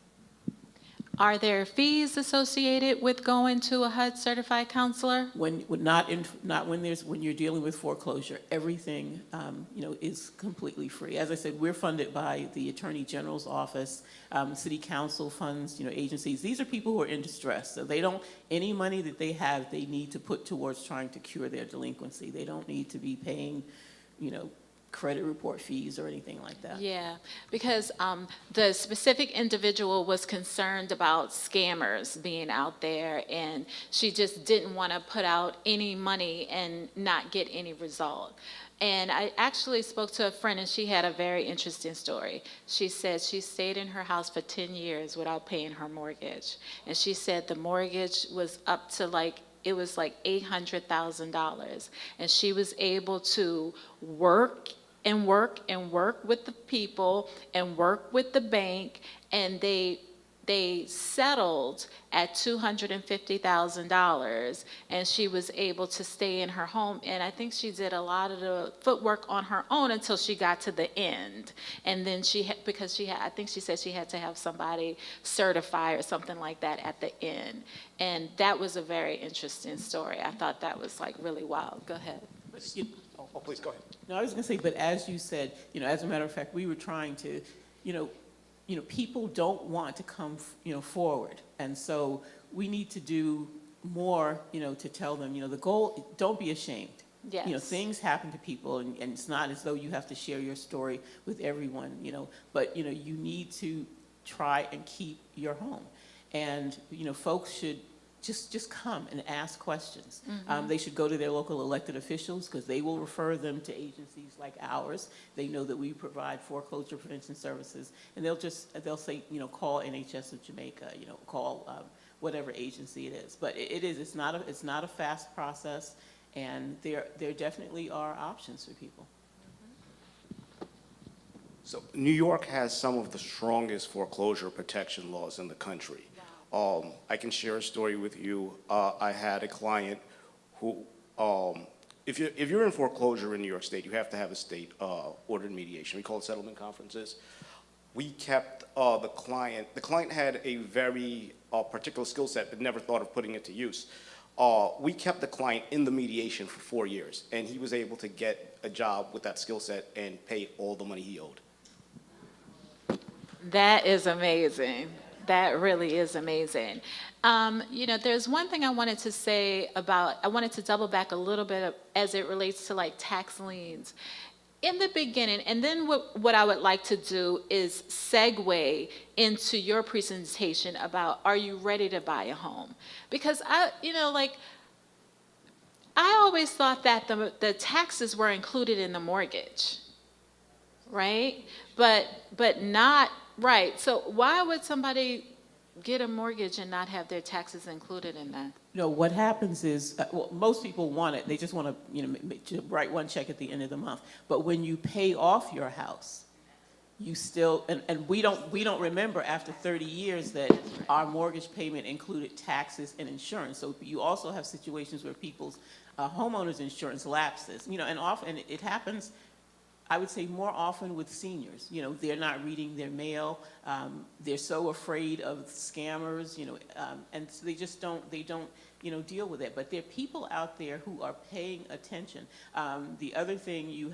Are there fees associated with going to a HUD certified counselor? When you're dealing with foreclosure, everything, is completely free. As I said, we're funded by the Attorney General's office, city council funds, agencies. These are people who are in distress. So any money that they have, they need to put towards trying to cure their delinquency. They don't need to be paying, credit report fees or anything like that. Yeah, because the specific individual was concerned about scammers being out there, and she just didn't want to put out any money and not get any result. And I actually spoke to a friend, and she had a very interesting story. She said she stayed in her house for 10 years without paying her mortgage. And she said the mortgage was up to it was like $800,000. And she was able to work and work and work with the people and work with the bank, and they settled at $250,000, and she was able to stay in her home. And I think she did a lot of the footwork on her own until she got to the end. And then I think she said she had to have somebody certify or something like that at the end. And that was a very interesting story. I thought that was really wild. Go ahead. Oh, please, go ahead. No, I was going to say, but as you said, as a matter of fact, we were trying to, people don't want to come, forward. And so we need to do more, to tell them, the goal, don't be ashamed. Yes. Things happen to people, and it's not as though you have to share your story with everyone, but, you need to try and keep your home. And, folks should just come and ask questions. Mm-hmm. They should go to their local elected officials, because they will refer them to agencies like ours. They know that we provide foreclosure prevention services, and they'll say, call NHS of Jamaica, call whatever agency it is. But it's not a fast process, and there definitely are options for people. So New York has some of the strongest foreclosure protection laws in the country. I can share a story with you. I had a client who, if you're in foreclosure in New York State, you have to have a state ordered mediation. We call it settlement conferences. We kept the client had a very particular skill set, but never thought of putting it to use. We kept the client in the mediation for 4 years, and he was able to get a job with that skill set and pay all the money he owed. That is amazing. That really is amazing. There's one thing I wanted to say I wanted to double back a little bit as it relates to tax liens. In the beginning, and then what I would like to do is segue into your presentation about, are you ready to buy a home? Because I always thought that the taxes were included in the mortgage, right? But not. Right. So why would somebody get a mortgage and not have their taxes included in that? What happens is, most people want it. They just want to, write one check at the end of the month. But when you pay off your house, you still, and we don't remember after 30 years that our mortgage payment included taxes and insurance. So you also have situations where people's homeowners insurance lapses. And often it happens, I would say, more often with seniors. They're not reading their mail. They're so afraid of scammers, and so they don't deal with it. But there are people out there who are paying attention. The other thing you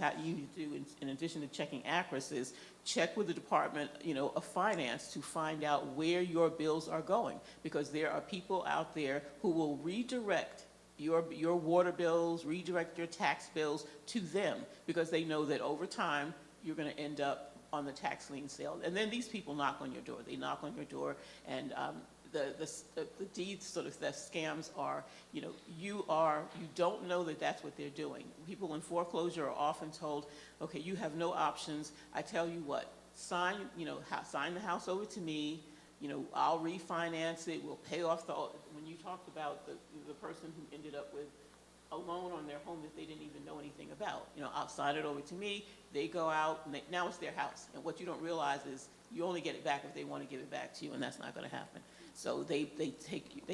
do, in addition to checking ACRIS, is check with the Department, of Finance to find out where your bills are going, because there are people out there who will redirect your water bills, redirect your tax bills to them, because they know that over time you're going to end up on the tax lien sale. And then these people knock on your door. They knock on your door, and the deeds, sort of, the scams are, you don't know that that's what they're doing. People in foreclosure are often told, okay, you have no options. I tell you what, sign the house over to me. I'll refinance it. We'll pay off when you talked about the person who ended up with a loan on their home that they didn't even know anything about. You know, I'll sign it over to me, they go out, and now it's their house. And what you don't realize is you only get it back if they want to give it back to you, and that's not going to happen. So they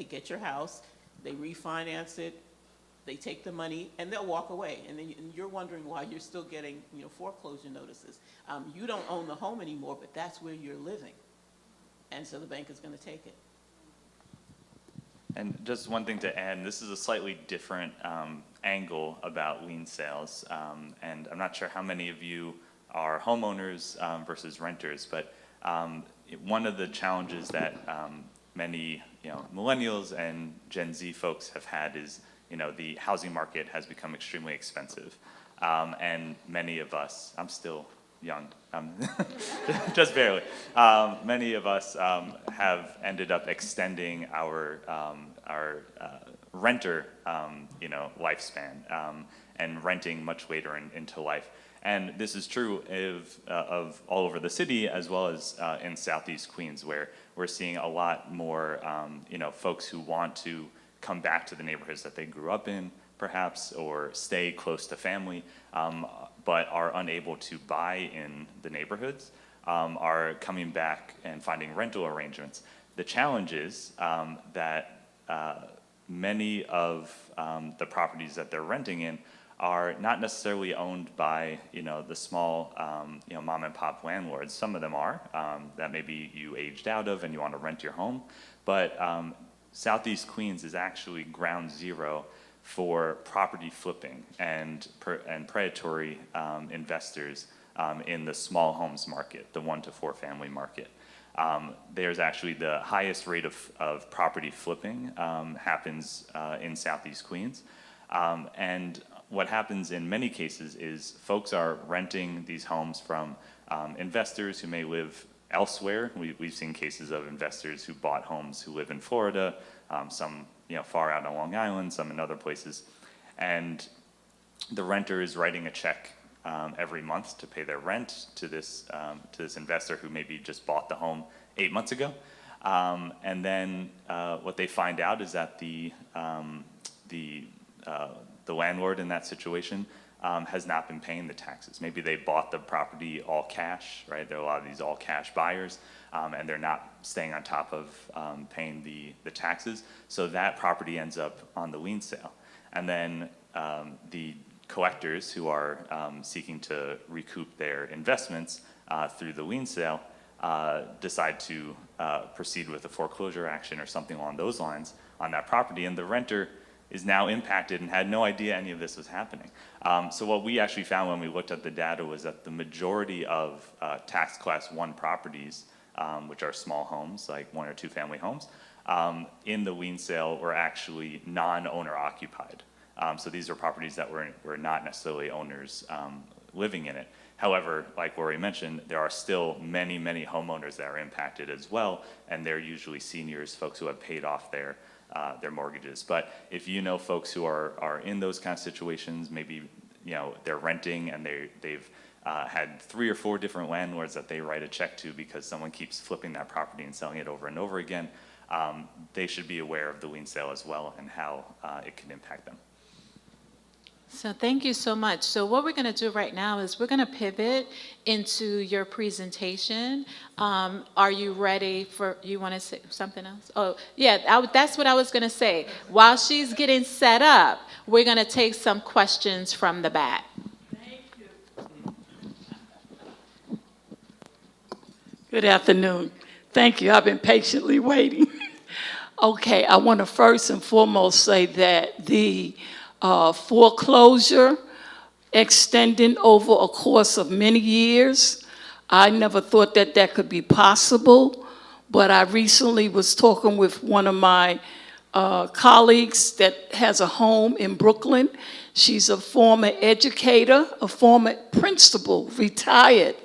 get your house, they refinance it, they take the money, and they'll walk away. And then you're wondering why you're still getting, you know, foreclosure notices. You don't own the home anymore, but that's where you're living. And so the bank is going to take it. And just one thing to add, this is a slightly different angle about lien sales. And I'm not sure how many of you are homeowners versus renters, but one of the challenges that many millennials and Gen Z folks have had is the housing market has become extremely expensive. And many of us, I'm still young, just barely. Many of us have ended up extending our renter, lifespan and renting much later into life. And this is true of all over the city as well as in Southeast Queens, where we're seeing a lot more, folks who want to come back to the neighborhoods that they grew up in, perhaps, or stay close to family, but are unable to buy in the neighborhoods, are coming back and finding rental arrangements. The challenge is that many of the properties that they're renting in are not necessarily owned by the small mom and pop landlords. Some of them are that maybe you aged out of and you want to rent your home, but Southeast Queens is actually ground zero for property flipping and predatory investors in the small homes market, the 1 to 4 family market. There's actually the highest rate of property flipping happens in Southeast Queens. And what happens in many cases is folks are renting these homes from investors who may live elsewhere. We've seen cases of investors who bought homes who live in Florida, some far out on Long Island, some in other places. And the renter is writing a check every month to pay their rent to this investor who maybe just bought the home 8 months ago. And then what they find out is that the landlord in that situation has not been paying the taxes. Maybe they bought the property all cash, right? There are a lot of these all cash buyers, and they're not staying on top of paying the taxes. So that property ends up on the lien sale. And then the collectors who are seeking to recoup their investments through the lien sale decide to proceed with a foreclosure action or something along those lines on that property, and the renter is now impacted and had no idea any of this was happening. So what we actually found when we looked at the data was that the majority of tax class 1 properties, which are small homes, like 1 or 2 family homes, in the lien sale were actually non-owner occupied. So these are properties that were not necessarily owners living in it. However, like Lori mentioned, there are still many, many homeowners that are impacted as well, and they're usually seniors, folks who have paid off their mortgages. But if you know folks who are in those kind of situations, maybe they're renting and they've had 3 or 4 different landlords that they write a check to because someone keeps flipping that property and selling it over and over again, they should be aware of the lien sale as well and how it can impact them. So thank you so much. So what we're going to do right now is we're going to pivot into your presentation. Are you ready for, you want to say something else? Oh, yeah, that's what I was going to say. While she's getting set up, we're going to take some questions from the back. Thank you. Good afternoon. Thank you. I've been patiently waiting. Okay, I want to first and foremost say that the foreclosure extending over a course of many years, I never thought that that could be possible, but I recently was talking with one of my colleagues that has a home in Brooklyn. She's a former educator, a former principal, retired,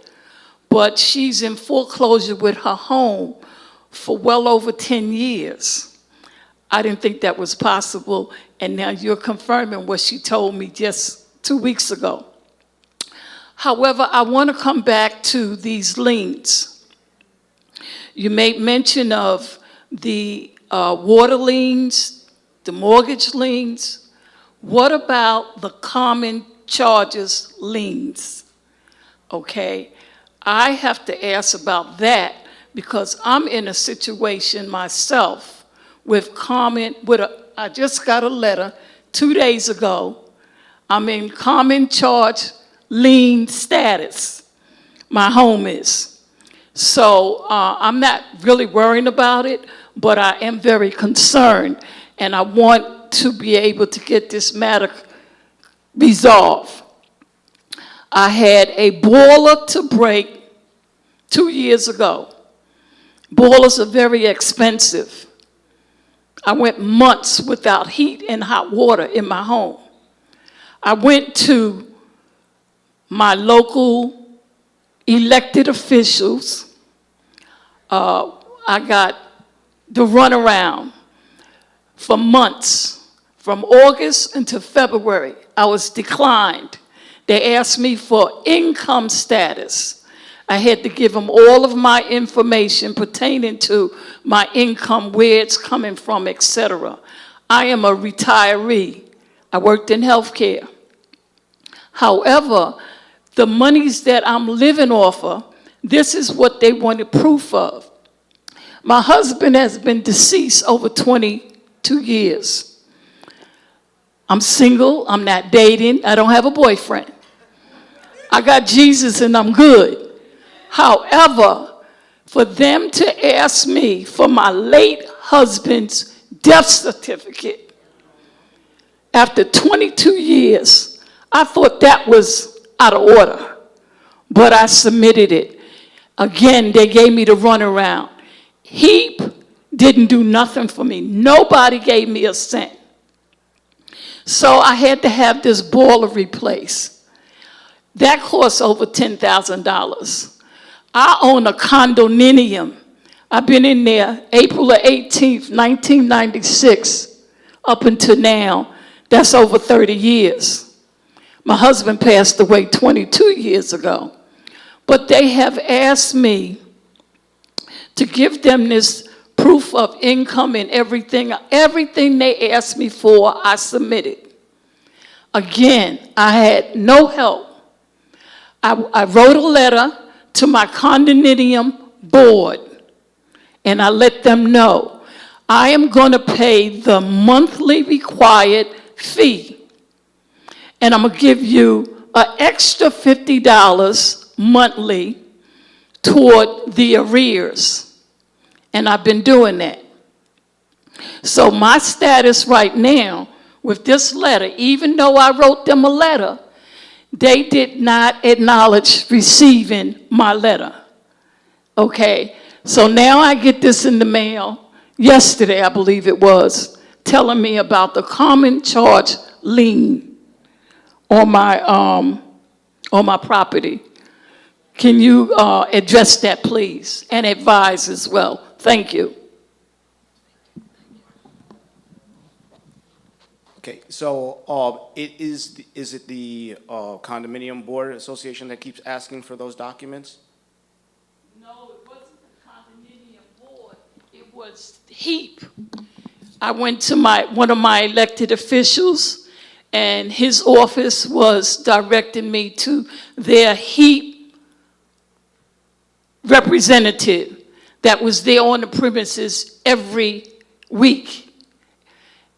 but she's in foreclosure with her home for well over 10 years. I didn't think that was possible, and now you're confirming what she told me just 2 weeks ago. However, I want to come back to these liens. You made mention of the water liens, the mortgage liens. What about the common charges liens? Okay, I have to ask about that because I'm in a situation myself with I just got a letter 2 days ago. I'm in common charge lien status. My home is. So I'm not really worrying about it, but I am very concerned, and I want to be able to get this matter resolved. I had a boiler to break 2 years ago. Boilers are very expensive. I went months without heat and hot water in my home. I went to my local elected officials. I got the runaround for months. From August until February, I was declined. They asked me for income status. I had to give them all of my information pertaining to my income, where it's coming from, etc. I am a retiree. I worked in healthcare. However, the monies that I'm living off of, this is what they wanted proof of. My husband has been deceased over 22 years. I'm single, I'm not dating, I don't have a boyfriend. I got Jesus and I'm good. However, for them to ask me for my late husband's death certificate after 22 years, I thought that was out of order, but I submitted it. Again, they gave me the runaround. HEAP didn't do nothing for me. Nobody gave me a cent. So I had to have this boiler replaced. That cost over $10,000. I own a condominium. I've been in there April 18th, 1996, up until now. That's over 30 years. My husband passed away 22 years ago. But they have asked me to give them this proof of income and everything. Everything they asked me for, I submitted. Again, I had no help. I wrote a letter to my condominium board, and I let them know I am going to pay the monthly required fee, and I'm going to give you an extra $50 monthly toward the arrears, and I've been doing that. So my status right now with this letter, even though I wrote them a letter, they did not acknowledge receiving my letter. Okay, so now I get this in the mail, yesterday I believe it was, telling me about the common charge lien on my property. Can you address that, please, and advise as well? Thank you. Okay, so is it the condominium board association that keeps asking for those documents? No, it wasn't the condominium board. It was HEAP. I went to one of my elected officials, and his office was directing me to their HEAP representative that was there on the premises every week.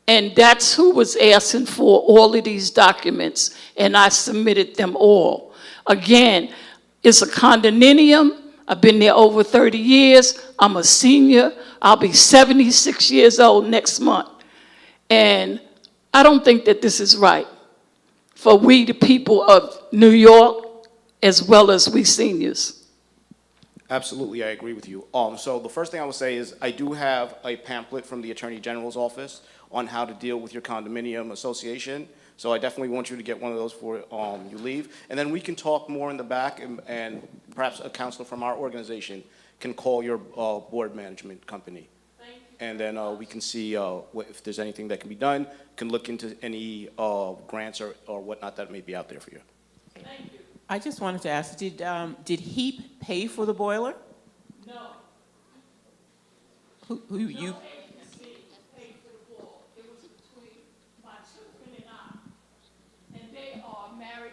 And that's who was asking for all of these documents, and I submitted them all. Again, it's a condominium. I've been there over 30 years. I'm a senior. I'll be 76 years old next month. And I don't think that this is right for we, the people of New York, as well as we seniors. Absolutely, I agree with you. So the first thing I would say is I do have a pamphlet from the Attorney General's office on how to deal with your condominium association. So I definitely want you to get one of those before you leave. And then we can talk more in the back, and perhaps a counselor from our organization can call your board management company. Thank you. And then we can see if there's anything that can be done, can look into any grants or whatnot that may be out there for you. Thank you. I just wanted to ask, did HEAP pay for the boiler? No. Who you? Agency paid for the board. It was between my children and I.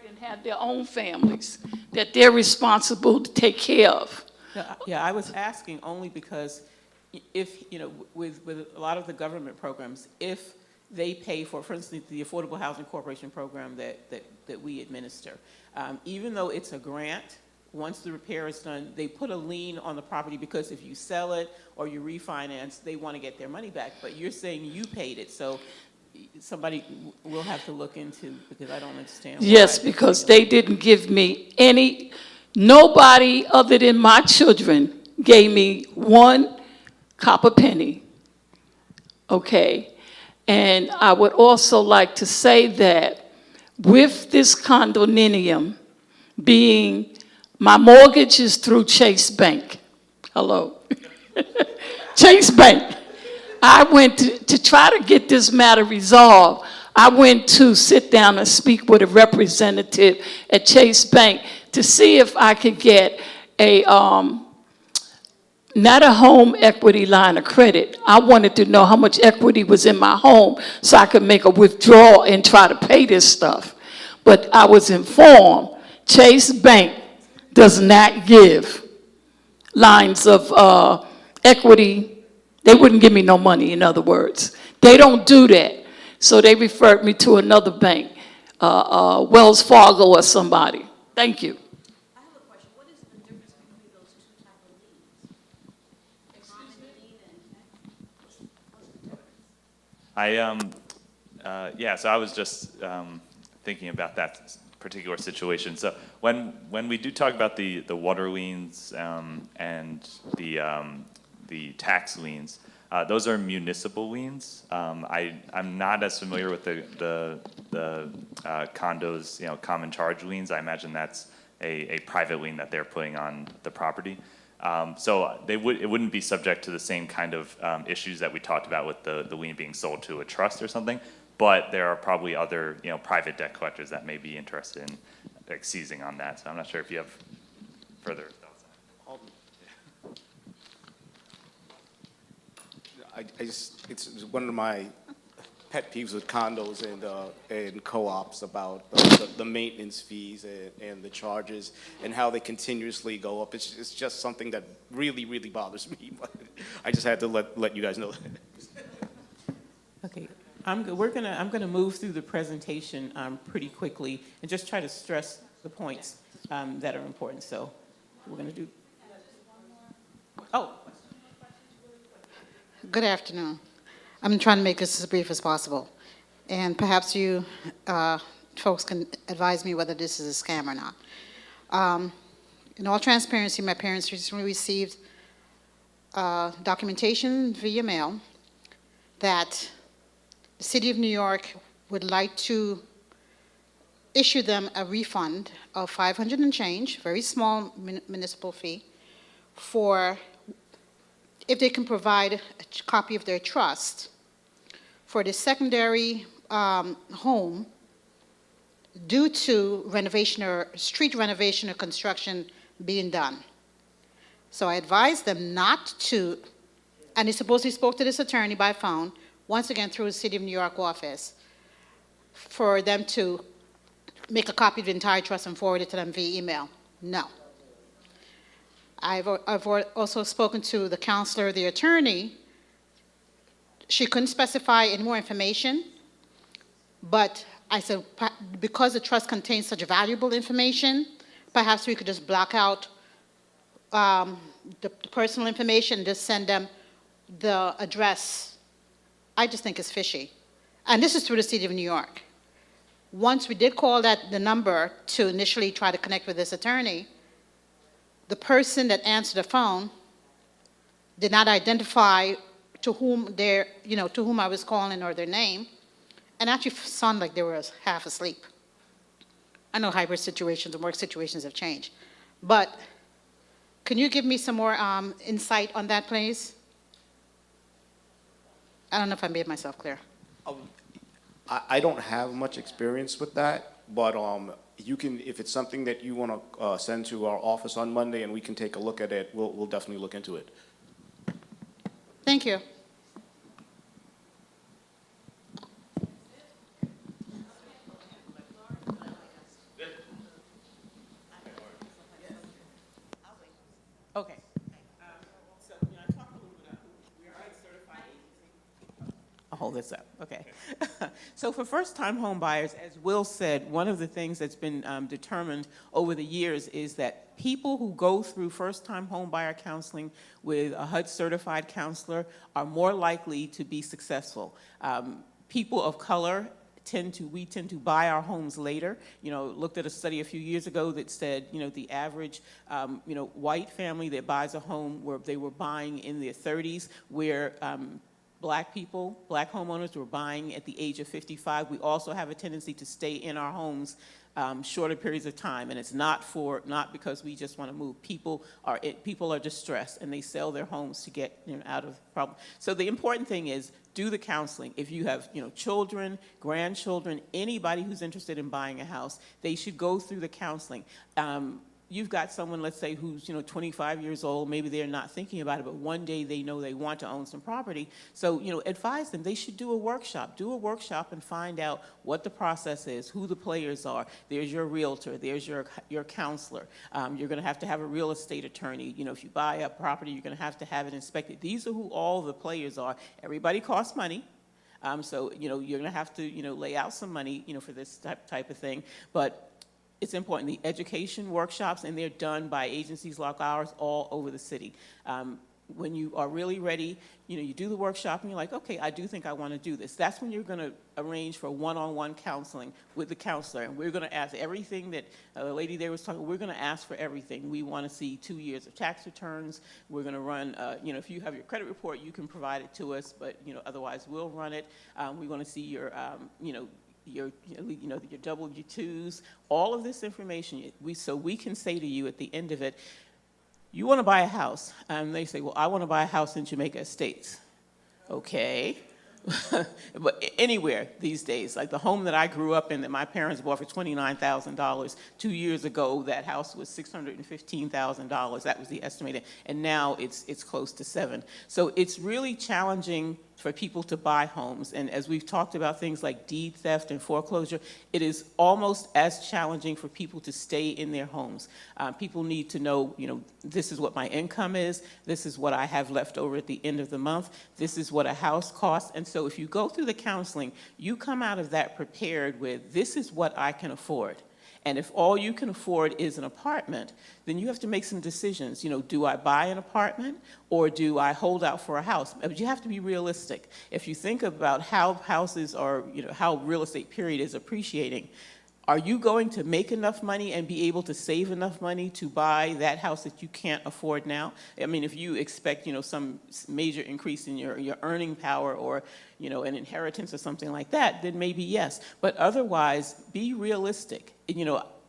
and have their own families that they're responsible to take care of. Yeah, I was asking only because if, with a lot of the government programs, if they pay for instance, the Affordable Housing Corporation program that we administer, even though it's a grant, once the repair is done, they put a lien on the property because if you sell it or you refinance, they want to get their money back. But you're saying you paid it, so somebody will have to look into, because I don't understand. Yes, because they didn't give me nobody other than my children gave me one copper penny. Okay. And I would also like to say that with this condominium being, my mortgage is through Chase Bank. Hello. Chase Bank. I went to try to get this matter resolved. I went to sit down and speak with a representative at Chase Bank to see if I could get not a home equity line of credit. I wanted to know how much equity was in my home so I could make a withdrawal and try to pay this stuff. But I was informed Chase Bank does not give lines of equity. They wouldn't give me no money, in other words. They don't do that. So they referred me to another bank, Wells Fargo or somebody. Thank you. I have a question. What is the difference between those two types of liens? Common lien and Yeah, so I was just thinking about that particular situation. So when we do talk about the water liens and the tax liens, those are municipal liens. I'm not as familiar with the condos, common charge liens. I imagine that's a private lien that they're putting on the property. So it wouldn't be subject to the same kind of issues that we talked about with the lien being sold to a trust or something. But there are probably other, private debt collectors that may be interested in seizing on that. So I'm not sure if you have further thoughts on it. It's one of my pet peeves with condos and co-ops about the maintenance fees and the charges and how they continuously go up. It's just something that really, really bothers me. But I just had to let you guys know that. Okay, I'm gonna move through the presentation pretty quickly and just try to stress the points that are important. So we're gonna do. Oh. Good afternoon. I'm trying to make this as brief as possible. And perhaps you folks can advise me whether this is a scam or not. In all transparency, my parents recently received documentation via mail that the City of New York would like to issue them a refund of $500 and change, very small municipal fee, for if they can provide a copy of their trust for the secondary home due to renovation or street renovation or construction being done. So I advised them not to, and they supposedly spoke to this attorney by phone, once again through the City of New York office, for them to make a copy of the entire trust and forward it to them via email. No. I've also spoken to the counselor, the attorney. She couldn't specify any more information, but I said, because the trust contains such valuable information, perhaps we could just block out the personal information and just send them the address. I just think it's fishy. And this is through the City of New York. Once we did call the number to initially try to connect with this attorney, the person that answered the phone did not identify to whom I was calling or their name, and actually sounded like they were half asleep. I know hybrid situations and work situations have changed, but can you give me some more insight on that, please? I don't know if I made myself clear. I don't have much experience with that, but you can, if it's something that you want to send to our office on Monday and we can take a look at it, we'll definitely look into it. Thank you. I'll hold this up, okay. So for first-time home buyers, as Will said, one of the things that's been determined over the years is that people who go through first-time home buyer counseling with a HUD-certified counselor are more likely to be successful. People of color we tend to buy our homes later. You know, looked at a study a few years ago that said, you know, the average, white family that buys a home where they were buying in their 30s, where black homeowners were buying at the age of 55. We also have a tendency to stay in our homes shorter periods of time, and it's not because we just want to move. People are distressed, and they sell their homes to get out of problem. So the important thing is do the counseling. If you have children, grandchildren, anybody who's interested in buying a house, they should go through the counseling. You've got someone, let's say, who's 25 years old, maybe they're not thinking about it, but one day they know they want to own some property. So, advise them they should do a workshop. Do a workshop and find out what the process is, who the players are. There's your realtor, there's your counselor. You're going to have a real estate attorney. If you buy a property, you're going to have it inspected. These are who all the players are. Everybody costs money. So, you're going to have to, lay out some money, for this type of thing. But it's important. The education workshops, and they're done by agencies like ours all over the city. When you are really ready, you do the workshop and you're like, okay, I do think I want to do this. That's when you're going to arrange for one-on-one counseling with the counselor. And we're going to ask everything that the lady there was talking, we're going to ask for everything. We want to see 2 years of tax returns. We're going to run, if you have your credit report, you can provide it to us, but, otherwise we'll run it. We want to see your, your W-2s, all of this information, so we can say to you at the end of it, you want to buy a house. And they say, well, I want to buy a house in Jamaica Estates. Okay. But anywhere these days, like the home that I grew up in that my parents bought for $29,000 2 years ago, that house was $615,000. That was the estimated, and now it's close to $7. So it's really challenging for people to buy homes, and as we've talked about things like deed theft and foreclosure, it is almost as challenging for people to stay in their homes. People need to know, this is what my income is, this is what I have left over at the end of the month, this is what a house costs, and so if you go through the counseling, you come out of that prepared with, this is what I can afford. And if all you can afford is an apartment, then you have to make some decisions. Do I buy an apartment or do I hold out for a house? But you have to be realistic. If you think about how houses are, how real estate period is appreciating, are you going to make enough money and be able to save enough money to buy that house that you can't afford now? I mean, if you expect, some major increase in your earning power or, an inheritance or something like that, then maybe yes. But otherwise, be realistic.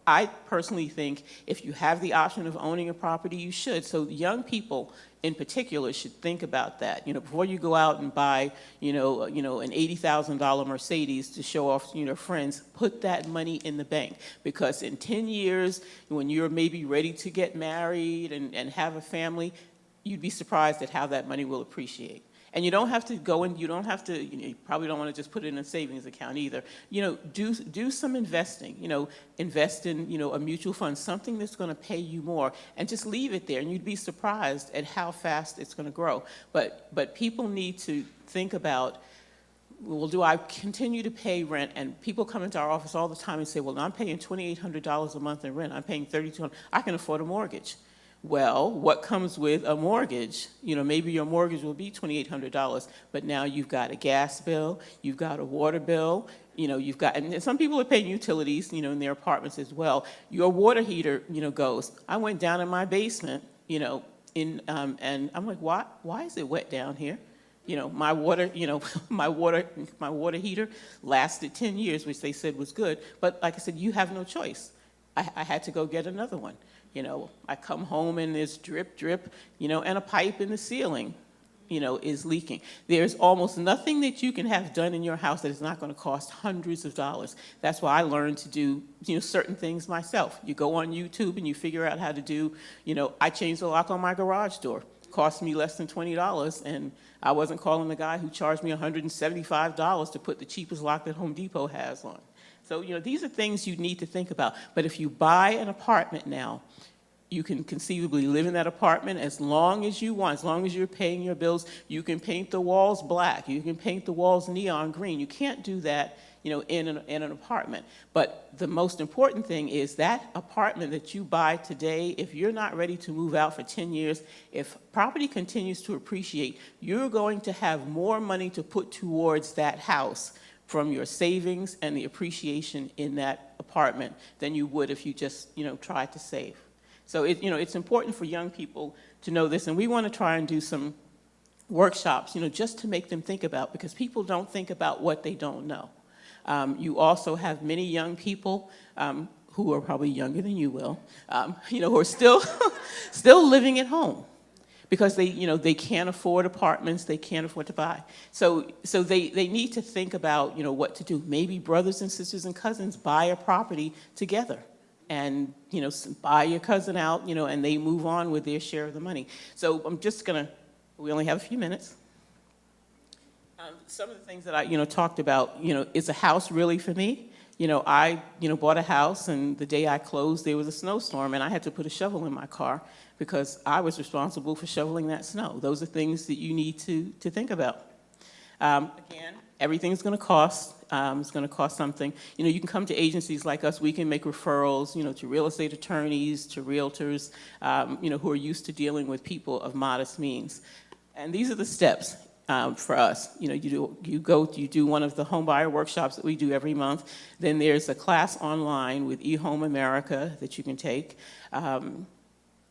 I personally think if you have the option of owning a property, you should. So young people in particular should think about that. Before you go out and buy, an $80,000 Mercedes to show off, friends, put that money in the bank. Because in 10 years, when you're maybe ready to get married and have a family, you'd be surprised at how that money will appreciate. And you don't have to go in, you probably don't want to just put it in a savings account either. Do some investing, invest in, a mutual fund, something that's going to pay you more, and just leave it there, and you'd be surprised at how fast it's going to grow. But people need to think about, well, do I continue to pay rent? And people come into our office all the time and say, well, I'm paying $2,800 a month in rent. I'm paying $3,200. I can afford a mortgage. Well, what comes with a mortgage? Maybe your mortgage will be $2,800, but now you've got a gas bill, you've got a water bill, you've got, and some people are paying utilities, in their apartments as well. Your water heater, goes. I went down in my basement, and I'm like, why is it wet down here? My water, my water heater lasted 10 years, which they said was good. But like I said, you have no choice. I had to go get another one. I come home and there's drip, drip, and a pipe in the ceiling, is leaking. There's almost nothing that you can have done in your house that is not going to cost hundreds of dollars. That's why I learned to do, certain things myself. You go on YouTube and you figure out how to do, I changed the lock on my garage door. Cost me less than $20, and I wasn't calling the guy who charged me $175 to put the cheapest lock that Home Depot has on. So, these are things you need to think about. But if you buy an apartment now, you can conceivably live in that apartment as long as you want, as long as you're paying your bills. You can paint the walls black. You can paint the walls neon green. You can't do that, you know, in an apartment. But the most important thing is that apartment that you buy today, if you're not ready to move out for 10 years, if property continues to appreciate, you're going to have more money to put towards that house from your savings and the appreciation in that apartment than you would if you just, you know, tried to save. So it's important for young people to know this, and we want to try and do some workshops, you know, just to make them think about, because people don't think about what they don't know. You also have many young people who are probably younger than you will, you know, who are still still living at home because they can't afford apartments, they can't afford to buy. So they need to think about, you know, what to do. Maybe brothers and sisters and cousins buy a property together, and, you know, buy your cousin out, you know, and they move on with their share of the money. So I'm just gonna, we only have a few minutes. Some of the things that I, you know, talked about, you know, is a house really for me? You know, I, you know, bought a house, and the day I closed, there was a snowstorm, and I had to put a shovel in my car because I was responsible for shoveling that snow. Those are things that you need to think about. Again, everything's going to cost. It's going to cost something. You know, you can come to agencies like us. We can make referrals, you know, to real estate attorneys, to realtors, you know, who are used to dealing with people of modest means. And these are the steps for us. You know, you do one of the home buyer workshops that we do every month. Then there's a class online with eHome America that you can take.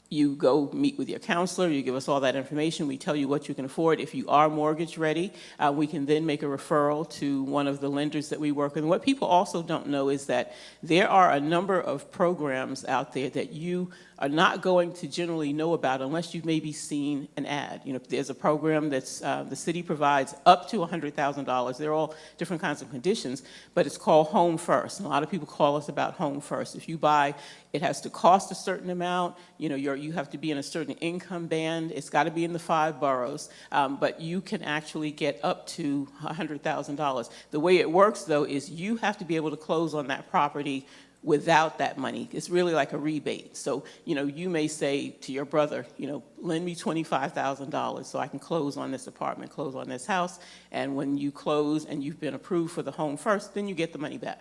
You go meet with your counselor, you give us all that information, we tell you what you can afford. If you are mortgage ready, we can then make a referral to one of the lenders that we work with. And what people also don't know is that there are a number of programs out there that you are not going to generally know about unless you've maybe seen an ad. You know, there's a program that's, the city provides up to $100,000. They're all different kinds of conditions, but it's called Home First. And a lot of people call us about Home First. If you buy, it has to cost a certain amount. You know, you have to be in a certain income band. It's got to be in the 5 boroughs, but you can actually get up to $100,000. The way it works, though, is you have to be able to close on that property without that money. It's really like a rebate. So, you know, you may say to your brother, you know, lend me $25,000 so I can close on this apartment, close on this house, and when you close and you've been approved for the Home First, then you get the money back.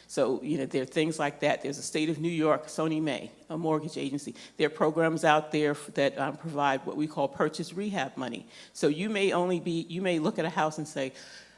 So, you know, there are things like that. There's a state of New York, Sony Mae, a mortgage agency. There are programs out there that provide what we call purchase rehab money. So you may look at a house and say,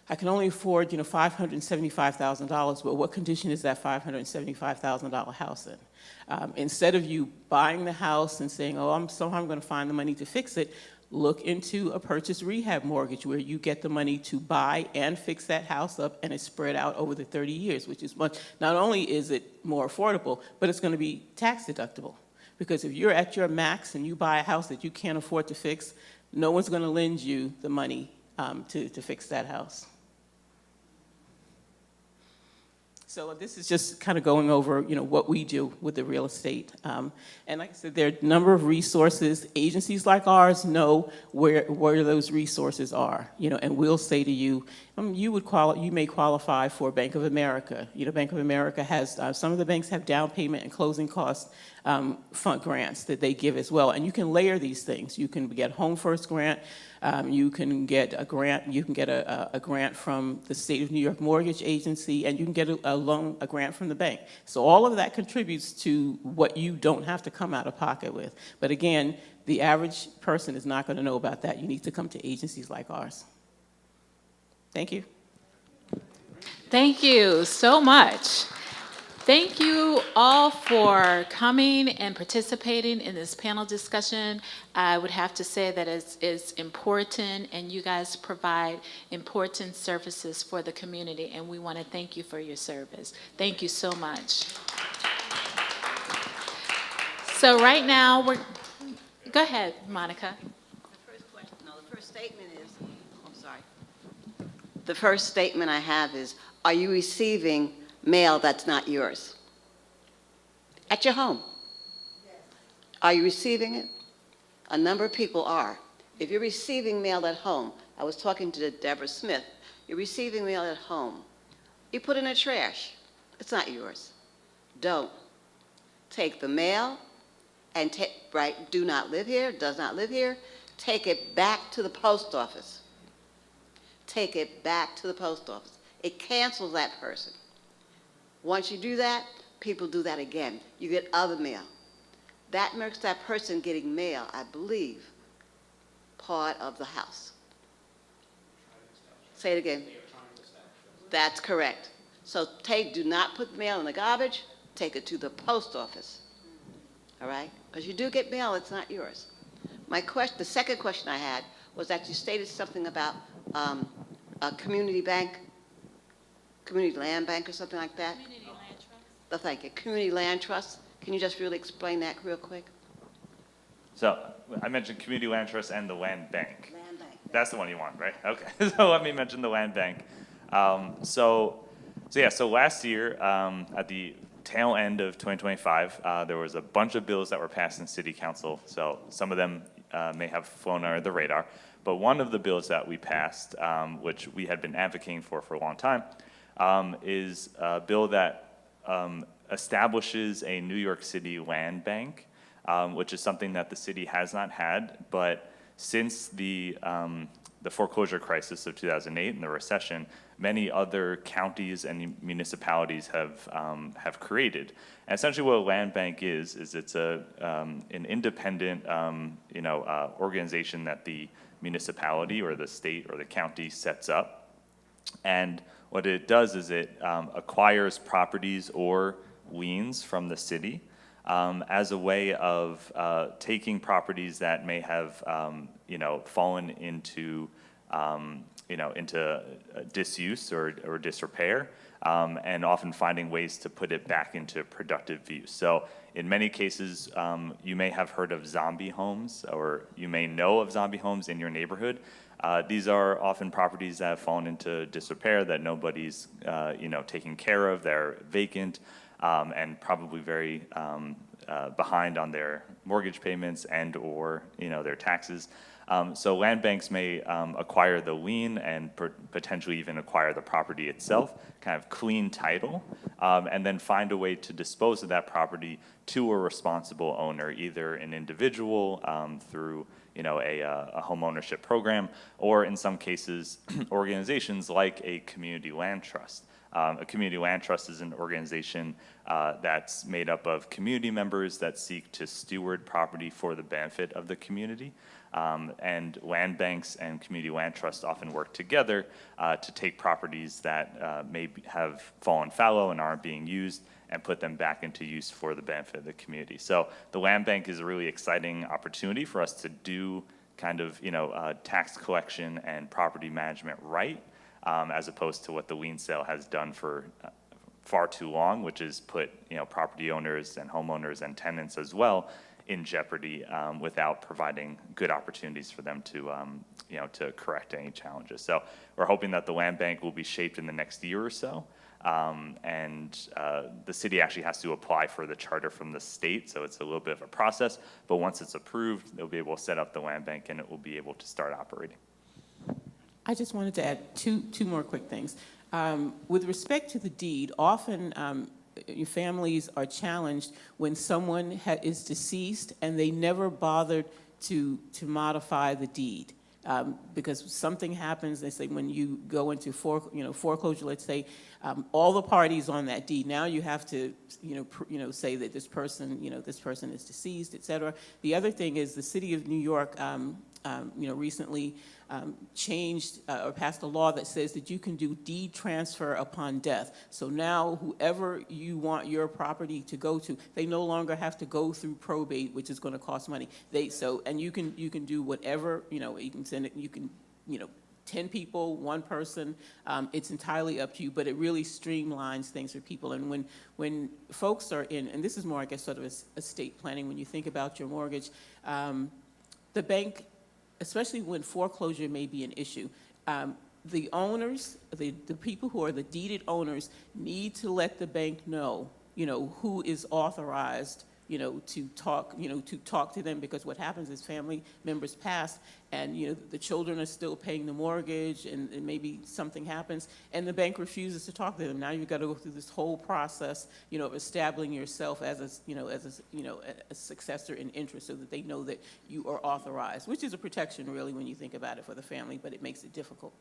I can only afford, you know, $575,000, but what condition is that $575,000 house in? Instead of you buying the house and saying, oh, somehow I'm going to find the money to fix it, look into a purchase rehab mortgage where you get the money to buy and fix that house up, and it's spread out over the 30 years, which is much. Not only is it more affordable, but it's going to be tax deductible. Because if you're at your max and you buy a house that you can't afford to fix, no one's going to lend you the money to fix that house. So this is just kind of going over, you know, what we do with the real estate. And like I said, there are a number of resources. Agencies like ours know where those resources are, you know, and we'll say to you, you may qualify for Bank of America. You know, Bank of America has, some of the banks have down payment and closing cost fund grants that they give as well. And you can layer these things. You can get Home First grant. You can get a grant. You can get a grant from the State of New York Mortgage Agency, and you can get a grant from the bank. So all of that contributes to what you don't have to come out of pocket with. But again, the average person is not going to know about that. You need to come to agencies like ours. Thank you. Thank you so much. Thank you all for coming and participating in this panel discussion. I would have to say that it's important, and you guys provide important services for the community, and we want to thank you for your service. Thank you so much. So right now, go ahead, Monica. The first statement I have is, are you receiving mail that's not yours? At your home? Yes. Are you receiving it? A number of people are. If you're receiving mail at home, I was talking to Deborah Smith, you're receiving mail at home, you put it in the trash. It's not yours. Don't. Take the mail, and do not live here, does not live here, take it back to the post office. Take it back to the post office. It cancels that person. Once you do that, people do that again. You get other mail. That makes that person getting mail, I believe, part of the house. Say it again. That's correct. So do not put the mail in the garbage, take it to the post office. All right? Because you do get mail, it's not yours. The second question I had was that you stated something about a community bank, community land bank or something like that. Community land trust. Thank you. Community land trust. Can you just really explain that real quick? So I mentioned community land trust and the land bank. Land bank. That's the one you want, right? Okay. So let me mention the land bank. So last year, at the tail end of 2025, there was a bunch of bills that were passed in City Council. So some of them may have flown under the radar. But one of the bills that we passed, which we had been advocating for a long time, is a bill that establishes a New York City land bank, which is something that the city has not had. But since the foreclosure crisis of 2008 and the recession, many other counties and municipalities have created. And essentially, what a land bank is it's an independent organization that the municipality or the state or the county sets up. And what it does is it acquires properties or liens from the city as a way of taking properties that may have fallen into disuse or disrepair, and often finding ways to put it back into productive use. So in many cases, you may have heard of zombie homes, or you may know of zombie homes in your neighborhood. These are often properties that have fallen into disrepair, that nobody's taking care of. They're vacant and probably very behind on their mortgage payments and or their taxes. So land banks may acquire the lien and potentially even acquire the property itself, kind of clean title, and then find a way to dispose of that property to a responsible owner, either an individual through a home ownership program, or in some cases, organizations like a community land trust. A community land trust is an organization that's made up of community members that seek to steward property for the benefit of the community. And land banks and community land trusts often work together to take properties that may have fallen fallow and aren't being used and put them back into use for the benefit of the community. So the land bank is a really exciting opportunity for us to do kind of tax collection and property management right, as opposed to what the lien sale has done for far too long, which is put property owners and homeowners and tenants as well in jeopardy without providing good opportunities for them to to correct any challenges. So we're hoping that the land bank will be shaped in the next year or so. And the city actually has to apply for the charter from the state, so it's a little bit of a process. But once it's approved, they'll be able to set up the land bank and it will be able to start operating. I just wanted to add two more quick things. With respect to the deed, often your families are challenged when someone is deceased and they never bothered to modify the deed. Because something happens, they say when you go into foreclosure, let's say, all the parties on that deed, now you have to say that this person is deceased, et cetera. The other thing is the city of New York recently changed or passed a law that says that you can do deed transfer upon death. So now whoever you want your property to go to, they no longer have to go through probate, which is going to cost money. And you can do whatever, you can send it, 10 people, one person, it's entirely up to you, but it really streamlines things for people. And when folks are in, and this is more, I guess, sort of estate planning, when you think about your mortgage, the bank, especially when foreclosure may be an issue, the owners, the people who are the deeded owners need to let the bank know, who is authorized, to talk to them, because what happens is family members pass and, the children are still paying the mortgage and maybe something happens and the bank refuses to talk to them. Now you've got to go through this whole process, of establishing yourself as a successor in interest so that they know that you are authorized, which is a protection really when you think about it for the family, but it makes it difficult.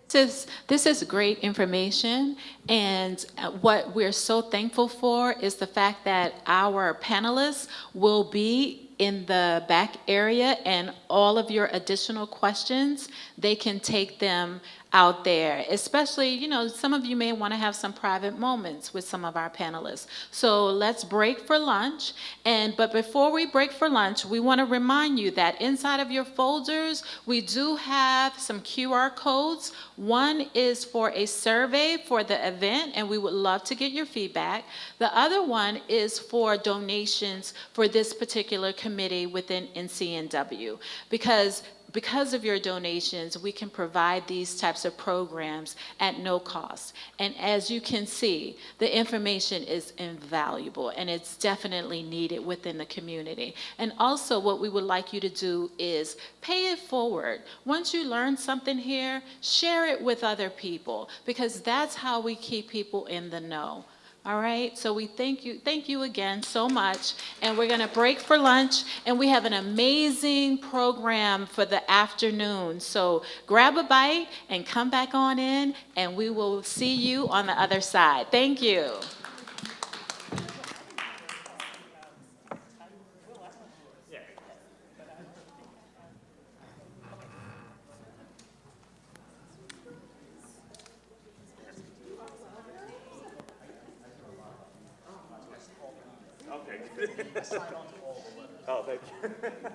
This is great information, and what we're so thankful for is the fact that our panelists will be in the back area, and all of your additional questions, they can take them out there. Especially, some of you may want to have some private moments with some of our panelists. So let's break for lunch. But before we break for lunch, we want to remind you that inside of your folders, we do have some QR codes. One is for a survey for the event, and we would love to get your feedback. The other one is for donations for this particular committee within NCNW. Because of your donations, we can provide these types of programs at no cost. And as you can see, the information is invaluable and it's definitely needed within the community. And also what we would like you to do is pay it forward. Once you learn something here, share it with other people, because that's how we keep people in the know. All right, so we thank you again so much, and we're gonna break for lunch, and we have an amazing program for the afternoon. So grab a bite and come back on in, and we will see you on the other side. Thank you. Oh, thank you.